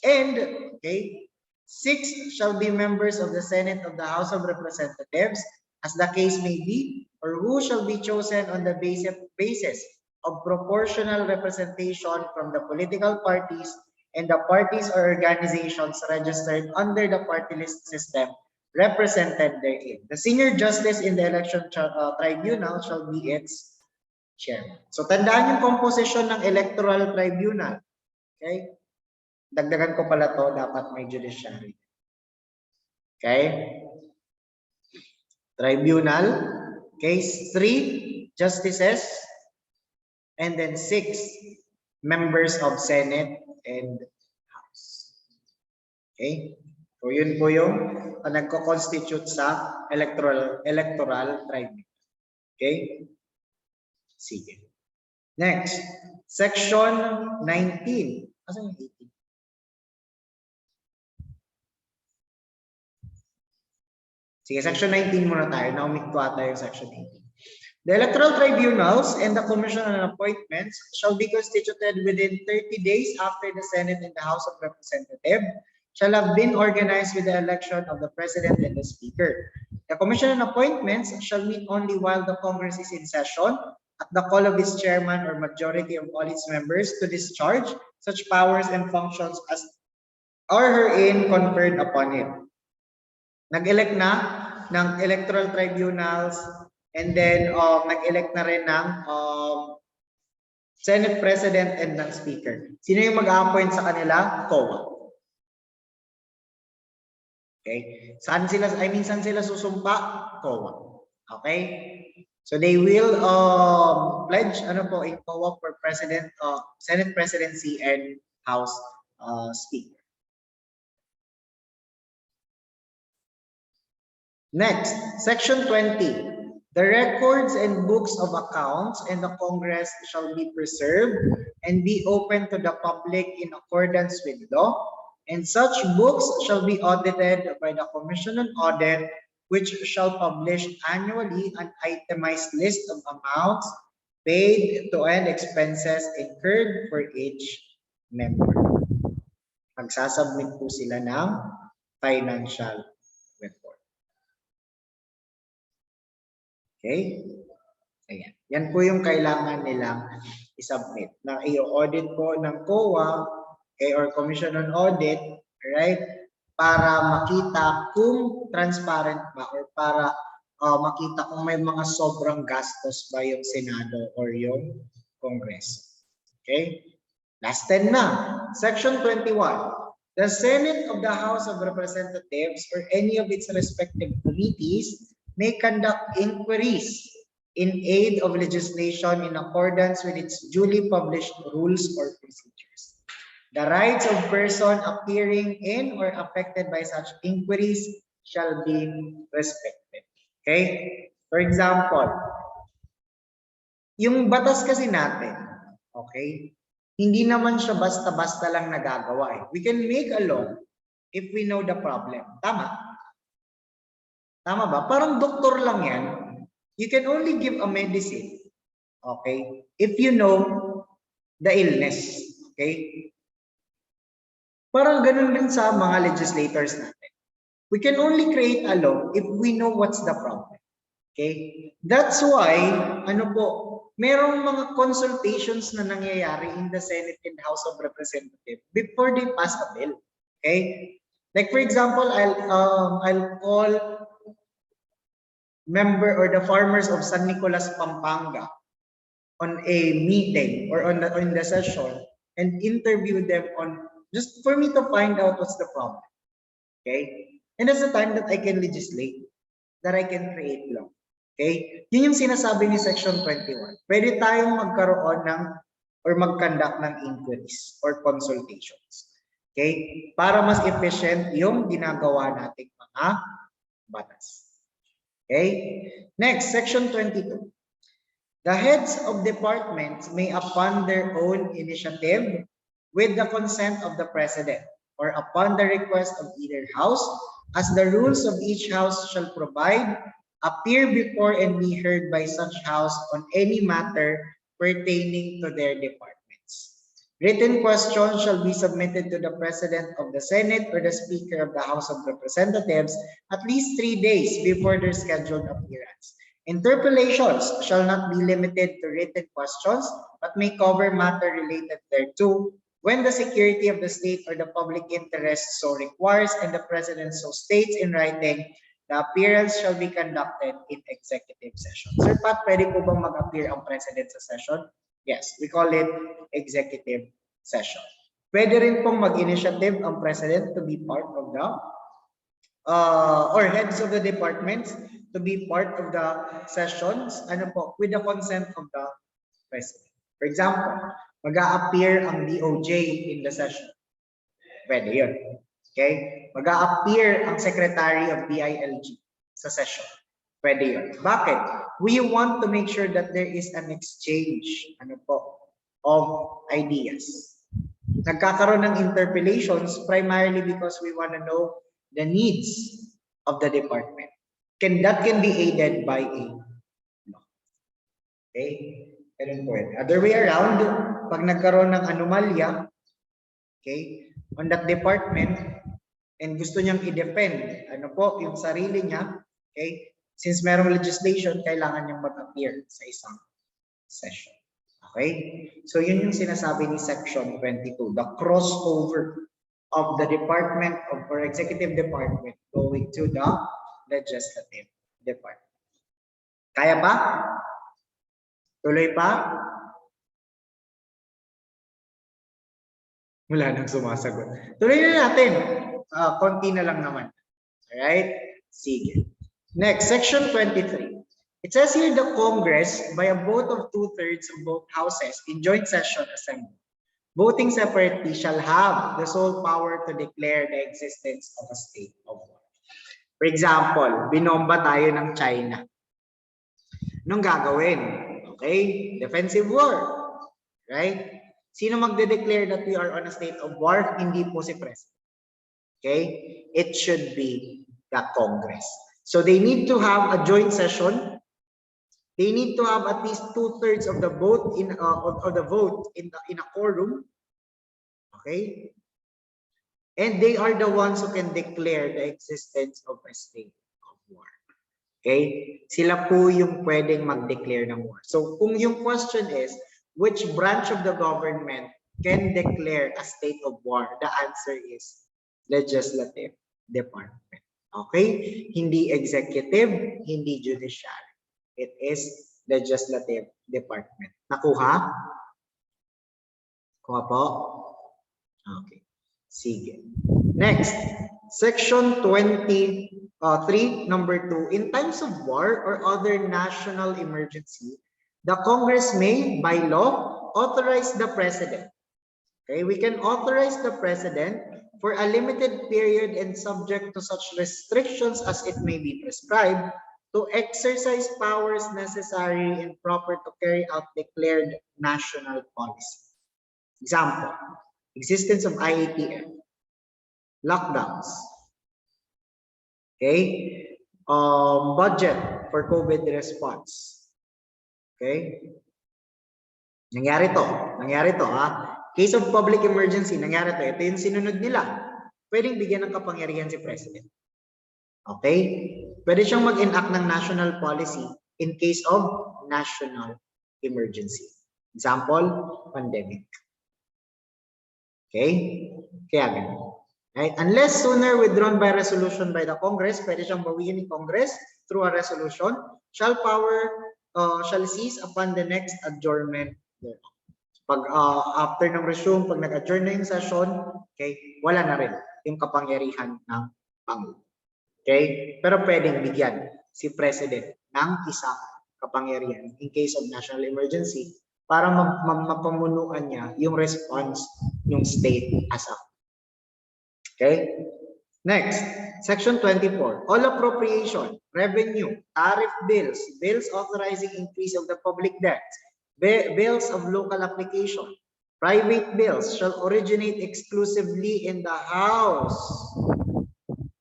and okay, 6 shall be members of the Senate of the House of Representatives, as the case may be, or who shall be chosen on the basis of proportional representation from the political parties and the parties or organizations registered under the party list system represented therein. The senior justice in the election tribunal shall be its chairman. So tandaan yung composition ng electoral tribunal. Okay? Dagdagan ko pala to, dapat may judiciary. Okay? Tribunal, case 3 justices, and then 6 members of Senate and House. Okay? So yun po yung nagko-constitute sa electoral tribunal. Okay? Sige. Next, section 19. Asan yung 18? Sige, section 19 muna tayo. Naumik ko ata yung section 18. The electoral tribunals and the commission on appointments shall be constituted within 30 days after the Senate and the House of Representatives shall have been organized with the election of the President and the Speaker. The Commission on Appointments shall meet only while the Congress is in session at the call of its chairman or majority of all its members to discharge such powers and functions as are herein conferred upon it. Nag-elect na ng electoral tribunals and then nag-elect na rin ng Senate President and ng Speaker. Sino yung mag-appoint sa kanila? COA. Okay? Saan sila susumpa? COA. Okay? So they will pledge in COA for President, Senate Presidency and House Speaker. Next, Section 20. The records and books of accounts in the Congress shall be preserved and be open to the public in accordance with law, and such books shall be audited by the Commission on Audit, which shall publish annually an itemized list of amounts paid to and expenses incurred for each member. Magsasubmit po sila ng financial report. Okay? Ayan. Yan po yung kailangan nilang isubmit. Na i-audit po ng COA or Commission on Audit, right? Para makita kung transparent ba or para makita kung may mga sobrang gastos ba yung Senado or yung Congress. Okay? Last 10 na. Section 21. The Senate of the House of Representatives or any of its respective committees may conduct inquiries in aid of legislation in accordance with its duly published rules or procedures. The rights of person appearing in or affected by such inquiries shall be respected. Okay? For example, yung batas kasi natin, okay, hindi naman siya basta-basta lang nagagawa eh. We can make a law if we know the problem. Tama? Tama ba? Parang doktor lang yan. You can only give a medicine, okay, if you know the illness, okay? Parang ganun din sa mga legislators natin. We can only create a law if we know what's the problem, okay? That's why, merong mga consultations na nangyayari in the Senate and House of Representatives before they pass a bill, okay? Like for example, I'll call member or the farmers of San Nicolas, Pampanga on a meeting or in the session and interview them on just for me to find out what's the problem. Okay? And that's the time that I can legislate, that I can create law. Okay? Yun yung sinasabi ni Section 21. Pwede tayong magkaroon ng or mag-conduct ng inquiries or consultations. Okay? Para mas efficient yung ginagawa nating mga batas. Okay. Next, Section 22. The heads of departments may, upon their own initiative, with the consent of the President, or upon the request of either House, as the rules of each House shall provide, appear before and be heard by such House on any matter pertaining to their departments. Written questions shall be submitted to the President of the Senate or the Speaker of the House of Representatives at least 3 days before their scheduled appearance. Interpellations shall not be limited to written questions, but may cover matter related thereto when the security of the state or the public interest so requires and the President so states in writing. The appearance shall be conducted in executive session. Sir Pat, pwede po bang mag-appear ang President sa session? Yes, we call it executive session. Pwede rin pong mag-initiative ang President to be part of the or heads of the departments to be part of the sessions with the consent of the President. For example, mag-a-appear ang DOJ in the session. Pwede yun. Okay? Mag-a-appear ang Secretary of DILG sa session. Pwede yun. Bakit? We want to make sure that there is an exchange of ideas. Nagkakaroon ng interpellations primarily because we want to know the needs of the department. That can be aided by a law. Okay? Ganun po yun. Other way around, pag nagkaroon ng anomalya, okay, on that department, and gusto niyang i-defend, ano po, yung sarili niya, okay? Since merong legislation, kailangan niyang mag-appear sa isang session. Okay? So yun yung sinasabi ni Section 22, the crossover of the department of or executive department going to the legislative department. Kaya ba? Tuloy pa? Wala nang sumasagot. Tuloy na natin. Konti na lang naman. Alright? Sige. Next, Section 23. It says here the Congress, by a vote of 2/3 of both houses in joint session assembly, voting separately shall have the sole power to declare the existence of a state of war. For example, binomba tayo ng China. Anong gagawin? Okay? Defensive war. Right? Sino magde-declare that we are on a state of war? Hindi po si President. Okay? It should be the Congress. So they need to have a joint session. They need to have at least 2/3 of the vote in a quorum. Okay? And they are the ones who can declare the existence of a state of war. Okay? Sila po yung pwedeng mag-declare ng war. So kung yung question is, which branch of the government can declare a state of war? The answer is legislative department. Okay? Hindi executive, hindi judicial. It is legislative department. Nakuha? Kuha po? Okay. Sige. Next, Section 23, number 2. In times of war or other national emergency, the Congress may, by law, authorize the President. Okay, we can authorize the President for a limited period and subject to such restrictions as it may be prescribed to exercise powers necessary and proper to carry out declared national policy. Example, existence of IATF, lockdowns, okay, budget for COVID response. Okay? Nangyari to ha. Case of public emergency, nangyari to. Ito yung sinunod nila. Pwedeng bigyan ng kapangyarihan si President. Okay? Pwede siyang mag-enact ng national policy in case of national emergency. Example, pandemic. Okay? Kaya ganun. Right? Unless sooner withdrawn by resolution by the Congress, pwede siyang bawiin ni Congress through a resolution, shall cease upon the next adjournment. Pag after ng resume, pag nag-adjourn na yung session, okay, wala na rin yung kapangyarihan ng Pangulo. Okay? Pero pwedeng bigyan si President ng isang kapangyarihan in case of national emergency para mapamunuan niya yung response ng state as a. Okay? Next, Section 24. All appropriation, revenue, tariff bills, bills authorizing increase of the public debt, bills of local application, private bills shall originate exclusively in the House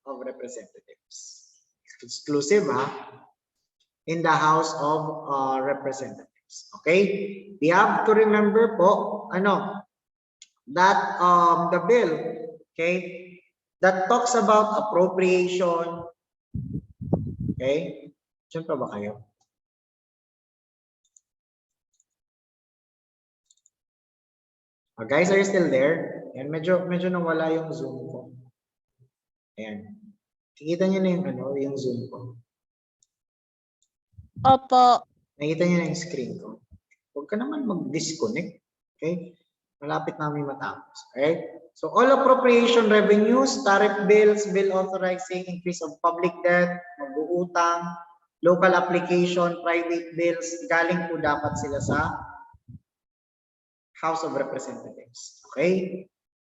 of Representatives. Exclusive, ha? In the House of Representatives. Okay? We have to remember po, that the bill, okay, that talks about appropriation. Okay? Diyan pa ba kayo? Guys, are you still there? Ayan, medyo nawala yung Zoom ko. Ayan. Kikita niyo na yung Zoom ko. Opo. Nakita niyo na yung screen ko. Huwag ka naman mag-disconnect. Okay? Malapit namin matapos. Alright? So all appropriation revenues, tariff bills, bill authorizing increase of public debt, mag-uutang, local application, private bills, galing po dapat sila sa House of Representatives. Okay?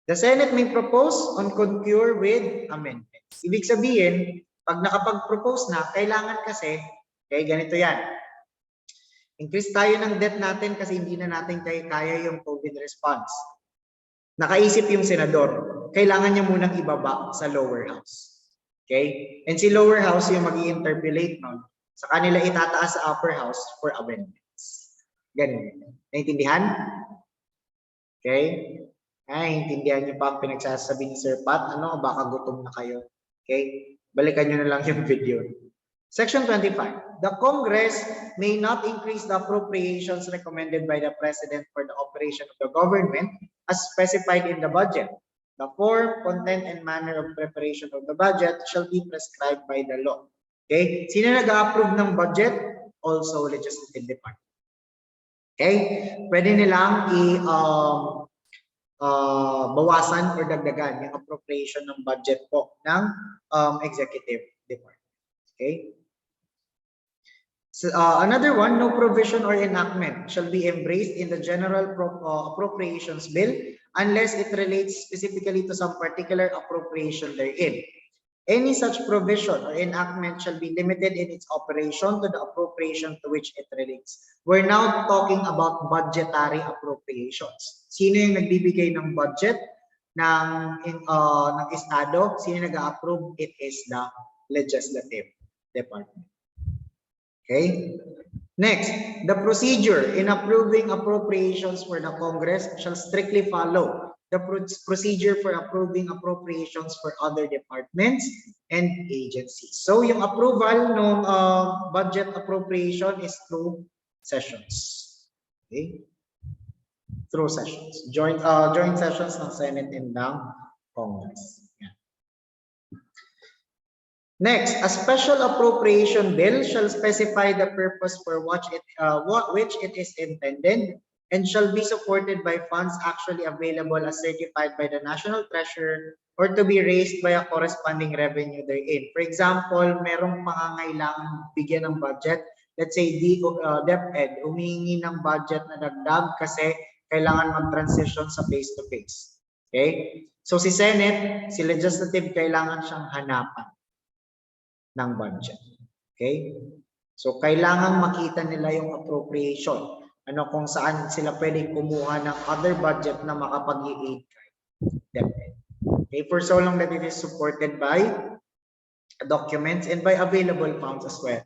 The Senate may propose on concur with amendments. Ibig sabihin, pag nakapag-propose na, kailangan kasi, okay, ganito yan. Increase tayo ng debt natin kasi hindi na natin kaya yung COVID response. Nakaisip yung senador, kailangan niya munang ibaba sa lower house. Okay? And si lower house yung mag-i-interpolate nun. Sa kanila itataas sa upper house for amendments. Ganun. Naintindihan? Okay? Ay, intindihan niyo pa ang pinagsasabi ni Sir Pat. Ano, baka gutom na kayo. Okay? Balikan niyo na lang yung video. Section 25. The Congress may not increase the appropriations recommended by the President for the operation of the government as specified in the budget. The form, content, and manner of preparation of the budget shall be prescribed by the law. Okay? Sino nag-approve ng budget? Also, legislative department. Okay? Pwede nilang bawasan or dagdagan yung appropriation ng budget po ng executive department. Okay? So, another one, no provision or enactment shall be embraced in the general appropriations bill unless it relates specifically to some particular appropriation therein. Any such provision or enactment shall be limited in its operation to the appropriation to which it relates. We're now talking about budgetary appropriations. Sino yung nagbibigay ng budget ng Estado? Sino nag-approve? It is the legislative department. Okay? Next, the procedure in approving appropriations for the Congress shall strictly follow the procedure for approving appropriations for other departments and agencies. So, yung approval ng budget appropriation is through sessions. Okay? Through sessions. Joint sessions ng Senate and ng Congress. Yeah. Next, a special appropriation bill shall specify the purpose for which it is intended and shall be supported by funds actually available as certified by the National Treasurer or to be raised by a corresponding revenue therein. For example, merong pangangailangan bigyan ng budget. Let's say DepEd, humingi ng budget na dagdag kasi kailangan mag-transition sa face-to-face. Okay? So si Senate, si Legislative, kailangan siyang hanapan ng budget. Okay? So kailangan makita nila yung appropriation. Ano kung saan sila pwedeng kumuha ng other budget na makapag-i-aid kay DepEd. Okay? For so long that it is supported by documents and by available funds as well,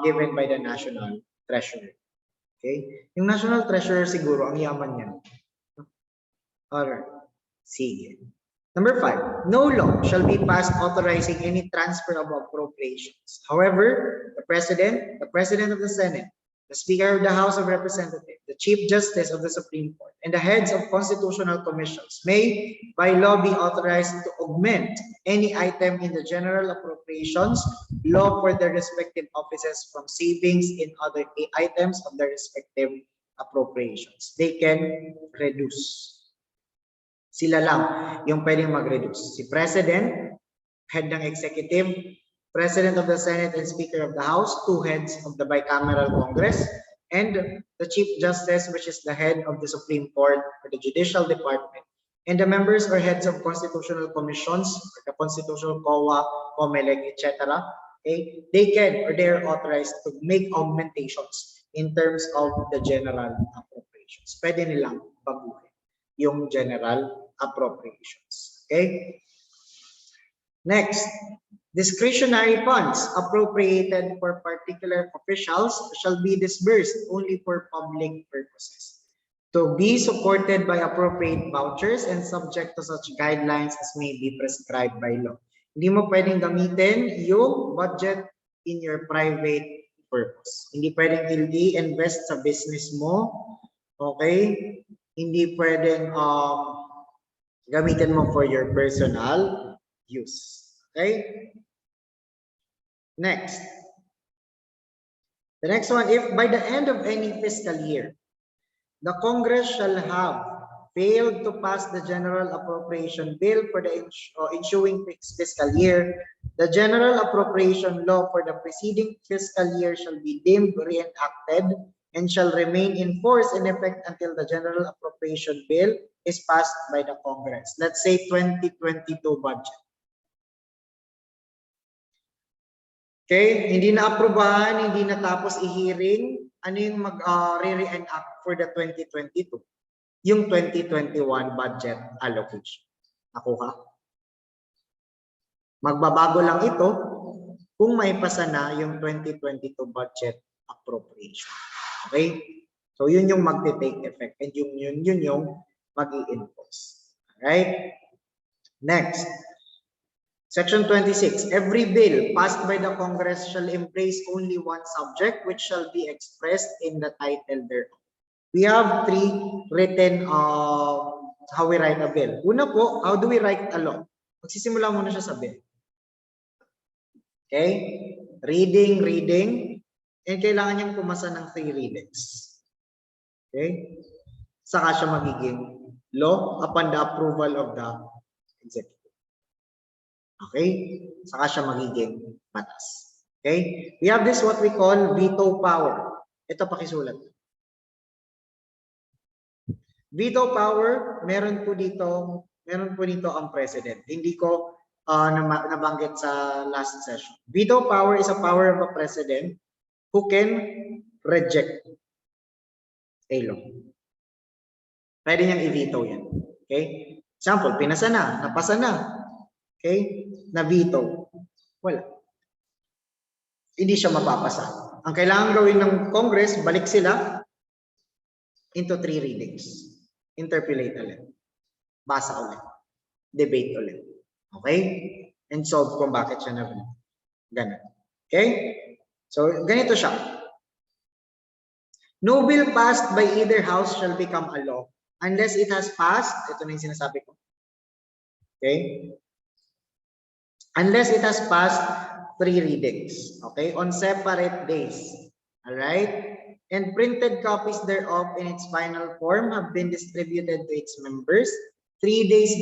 given by the National Treasurer. Okay? Yung National Treasurer siguro, ang yaman niya. Alright. Sige. Number 5, no law shall be passed authorizing any transfer of appropriations. However, the President of the Senate, the Speaker of the House of Representatives, the Chief Justice of the Supreme Court, and the heads of constitutional commissions may, by law, be authorized to augment any item in the general appropriations law for their respective offices from savings in other items of their respective appropriations. They can reduce. Sila lang yung pwedeng mag-reduce. Si President, head ng Executive, President of the Senate and Speaker of the House, 2 heads of the bicameral Congress, and the Chief Justice, which is the head of the Supreme Court or the Judicial Department, and the members or heads of constitutional commissions, or the Constitutional COA, COMELEC, etc. Okay? They can or they are authorized to make augmentations in terms of the general appropriations. Pwede nilang baguhin yung general appropriations. Okay? Next, discretionary funds appropriated for particular officials shall be disbursed only for public purposes, to be supported by appropriate vouchers and subject to such guidelines as may be prescribed by law. Hindi mo pwedeng gamitin yung budget in your private purpose. Hindi pwedeng i-invest sa business mo. Okay? Hindi pwedeng gamitin mo for your personal use. Okay? Next. The next one, if by the end of any fiscal year, the Congress shall have failed to pass the general appropriation bill for the ensuing fiscal year, the general appropriation law for the preceding fiscal year shall be deemed reenacted and shall remain in force and effect until the general appropriation bill is passed by the Congress. Let's say 2022 budget. Okay, hindi na aprobahan, hindi natapos i-hearing, ano yung mag-re-enact for the 2022? Yung 2021 budget allocation. Nakuha? Magbabago lang ito kung may pasa na yung 2022 budget appropriation. Okay? So yun yung magte-take effect and yun yung mag-i-enforce. Alright? Next. Section 26. Every bill passed by the Congress shall embrace only one subject which shall be expressed in the title thereof. We have three written how we write a bill. Una po, how do we write a law? Magsisimula muna siya sa bill. Okay? Reading, and kailangan niyang pumasa ng 3 readings. Okay? Saka siya magiging law upon the approval of the executive. Okay? Saka siya magiging batas. Okay? We have this what we call veto power. Ito pakisulat. Veto power, meron po dito ang president. Hindi ko nabanggit sa last session. Veto power is a power of a president who can reject a law. Pwede niyang i-veto yan. Okay? Example, pinasa na, napasa na. Okay? Na-veto. Wala. Hindi siya mapapasa. Ang kailangan gawin ng Congress, balik sila into 3 readings. Interpolate ulit. Basa ulit. Debate ulit. Okay? And solve kung bakit siya na-veto. Ganun. Okay? So, ganito siya. No bill passed by either house shall become a law unless it has passed, ito na yung sinasabi ko. Okay? Unless it has passed 3 readings. Okay? On separate days. Alright? And printed copies thereof in its final form have been distributed to its members 3 days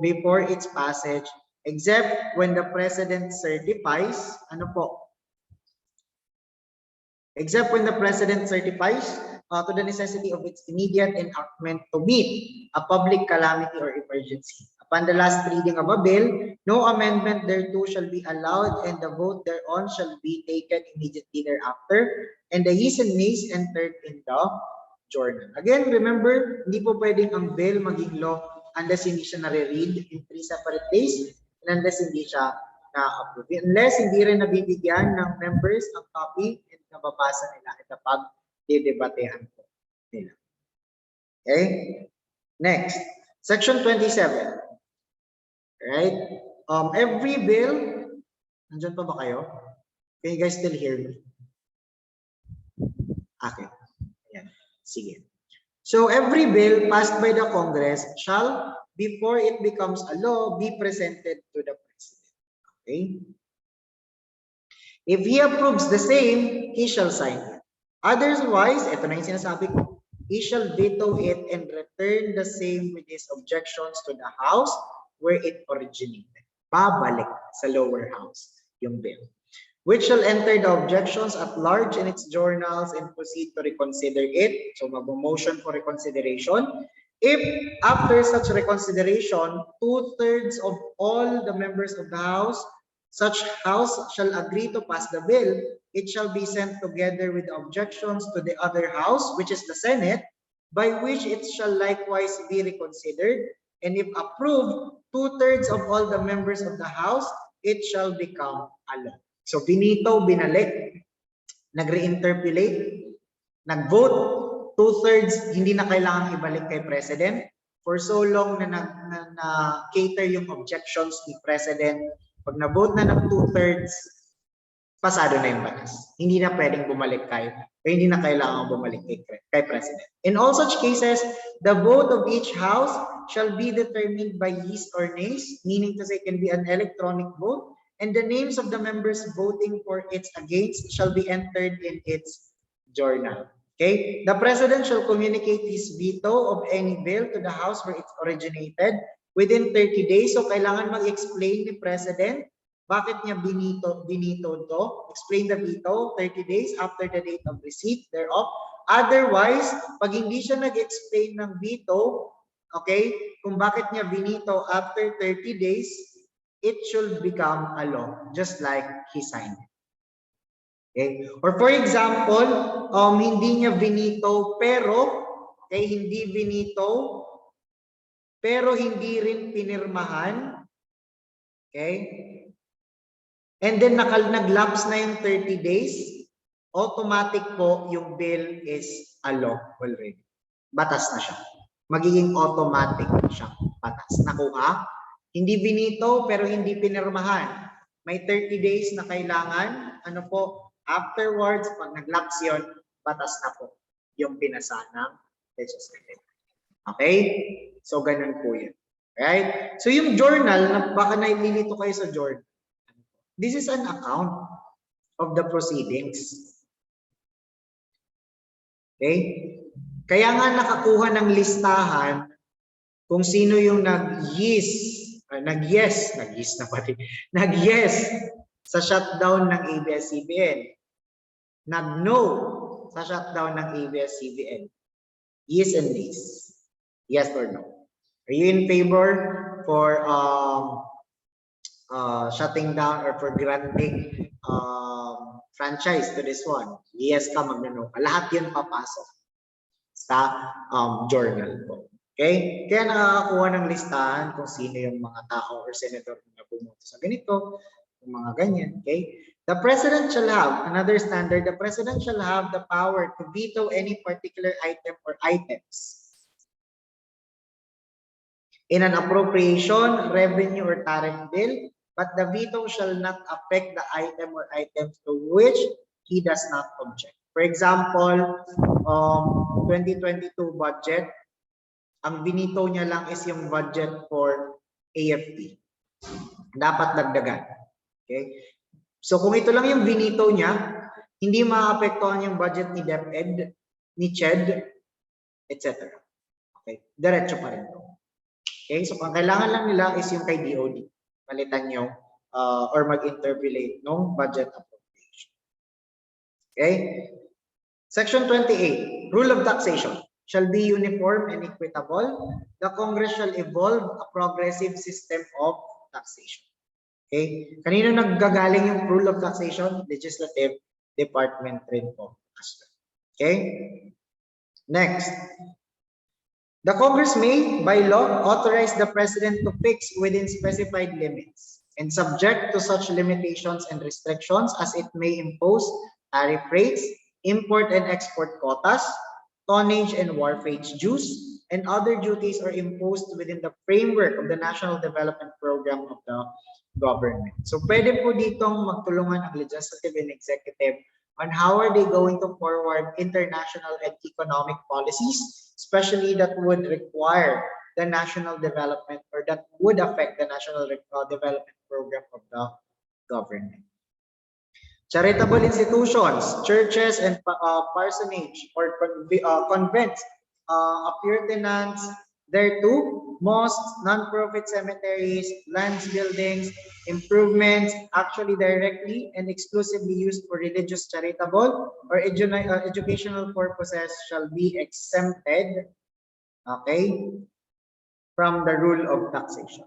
before its passage, except when the President certifies, ano po? Except when the President certifies to the necessity of its immediate enactment to meet a public calamity or emergency. Upon the last reading of a bill, no amendment thereto shall be allowed, and the vote thereon shall be taken immediately thereafter, and the yeas and nays entered in the journal. Again, remember, hindi po pwedeng ang bill maging law unless hindi siya nare-read in 3 separate days, and unless hindi siya na-approve. Unless hindi rin nabibigyan ng members ang copy and nababasa nila at pag-debatehan po nila. Okay? Next, Section 27. Right? Every bill, nandiyan pa ba kayo? Can you guys still hear me? Okay. Ayan. Sige. So every bill passed by the Congress shall, before it becomes a law, be presented to the President. Okay? If he approves the same, he shall sign it. Otherwise, ito na yung sinasabi ko, he shall veto it and return the same with his objections to the House where it originated. Babalik sa lower house yung bill. Which shall enter the objections at large in its journals and proceed to reconsider it. So mag-motion for reconsideration. If after such reconsideration, 2/3 of all the members of the House, such House shall agree to pass the bill, it shall be sent together with the objections to the other House, which is the Senate, by which it shall likewise be reconsidered. And if approved, 2/3 of all the members of the House, it shall become a law. So binito, binalik, nag-reinterpolate, nag-vote, 2/3 hindi na kailangan ibalik kay President. For so long na cater yung objections ni President, pag na-vote na ng 2/3, pasado na yung batas. Hindi na pwedeng bumalik hindi na kailangan bumalik kay President. In all such cases, the vote of each House shall be determined by yeas or nays, meaning to say it can be an electronic vote, and the names of the members voting for its against shall be entered in its journal. Okay? The President shall communicate his veto of any bill to the House where it originated within 30 days. So kailangan mag-explain ni President bakit niya binito to. Explain the veto 30 days after the date of receipt thereof. Otherwise, pag hindi siya nag-explain ng veto, okay, kung bakit niya binito after 30 days, it should become a law, just like he signed it. Okay? Or for example, hindi niya binito pero, okay, hindi binito, pero hindi rin pinirmahan. Okay? And then nag-lapse na yung 30 days, automatic po yung bill is a law already. Batas na siya. magiging automatic siyang patas. Nakuha? Hindi binito pero hindi pinirmahan. May 30 days na kailangan, ano po, afterwards, pag nag-lapse yun, patas na po yung pinasa ng legislative. Okay? So, ganun po yun. Right? So, yung journal, baka naililito kayo sa journal. This is an account of the proceedings. Okay? Kaya nga nakakuha ng listahan kung sino yung nag-yes sa shutdown ng ABS-CBN. Nag-no sa shutdown ng ABS-CBN. Yes and nays. Yes or no? Are you in favor for shutting down or for granting franchise to this one? Yes ka, magno-no ka. Lahat yun papasok sa journal po. Okay? Kaya nakakakuha ng listahan kung sino yung mga tao or senator na bumoto sa ganito, yung mga ganyan. Okay? The president shall have, another standard, the president shall have the power to veto any particular item or items in an appropriation, revenue, or tariff bill, but the veto shall not affect the item or items to which he does not object. For example, 2022 budget, ang binito niya lang is yung budget for AFP. Dapat dagdagan. Okay? So kung ito lang yung binito niya, hindi maapektuhan yung budget ni DepEd, ni CHED, etc. Okay? Diretso pa rin ito. Okay? So ang kailangan lang nila is yung kay DOD. Palitan yung or mag-interpolate ng budget appropriation. Okay? Section 28, Rule of Taxation shall be uniform and equitable. The Congress shall evolve a progressive system of taxation. Okay? Kanino naggagaling yung Rule of Taxation? Legislative Department rin po. Okay? Next. The Congress may, by law, authorize the President to fix within specified limits and subject to such limitations and restrictions as it may impose tariff rates, import and export quotas, tonnage and wharfage dues, and other duties are imposed within the framework of the National Development Program of the government. So pwede po ditong magtulungan ang legislative and executive on how are they going to forward international and economic policies, especially that would require the national development or that would affect the national development program of the government. Charitable institutions, churches and parsonage or convents, appurtenance thereto, mosques, non-profit cemeteries, lands, buildings, improvements actually directly and exclusively used for religious, charitable, or educational purposes shall be exempted, okay, from the rule of taxation.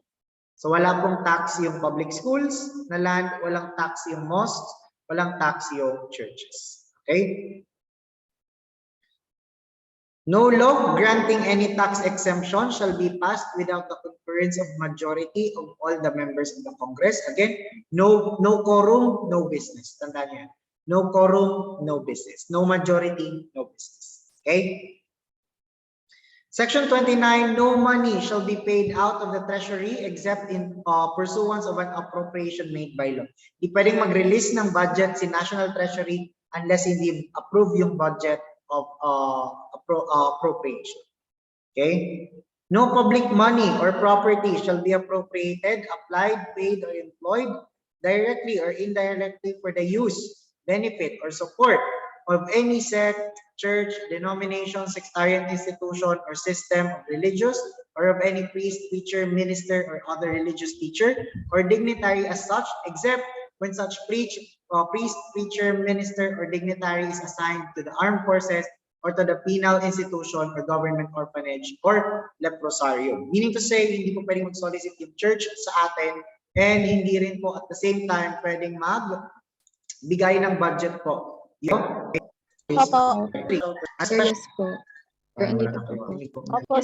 So wala pong tax yung public schools na land, walang tax yung mosques, walang tax yung churches. Okay? No law granting any tax exemption shall be passed without the concurrence of majority of all the members of the Congress. Again, no quorum, no business. Tandaan niyo yan. No quorum, no business. No majority, no business. Okay? Section 29, no money shall be paid out of the treasury except in pursuance of an appropriation made by law. Di pwedeng mag-release ng budget si National Treasury unless hindi approve yung budget of appropriation. Okay? No public money or property shall be appropriated, applied, paid, or employed directly or indirectly for the use, benefit, or support of any sect, church, denomination, sectarian institution, or system of religious, or of any priest, preacher, minister, or other religious teacher, or dignitary as such, except when such priest, preacher, minister, or dignitary is assigned to the armed forces, or to the penal institution, or government orphanage, or leprosarium. Meaning to say, hindi po pwedeng mag-solicit yung church sa atin, and hindi rin po at the same time pwedeng magbigay ng budget po. Yung Opo. Sir, yes po. Pero hindi pa po. Opo,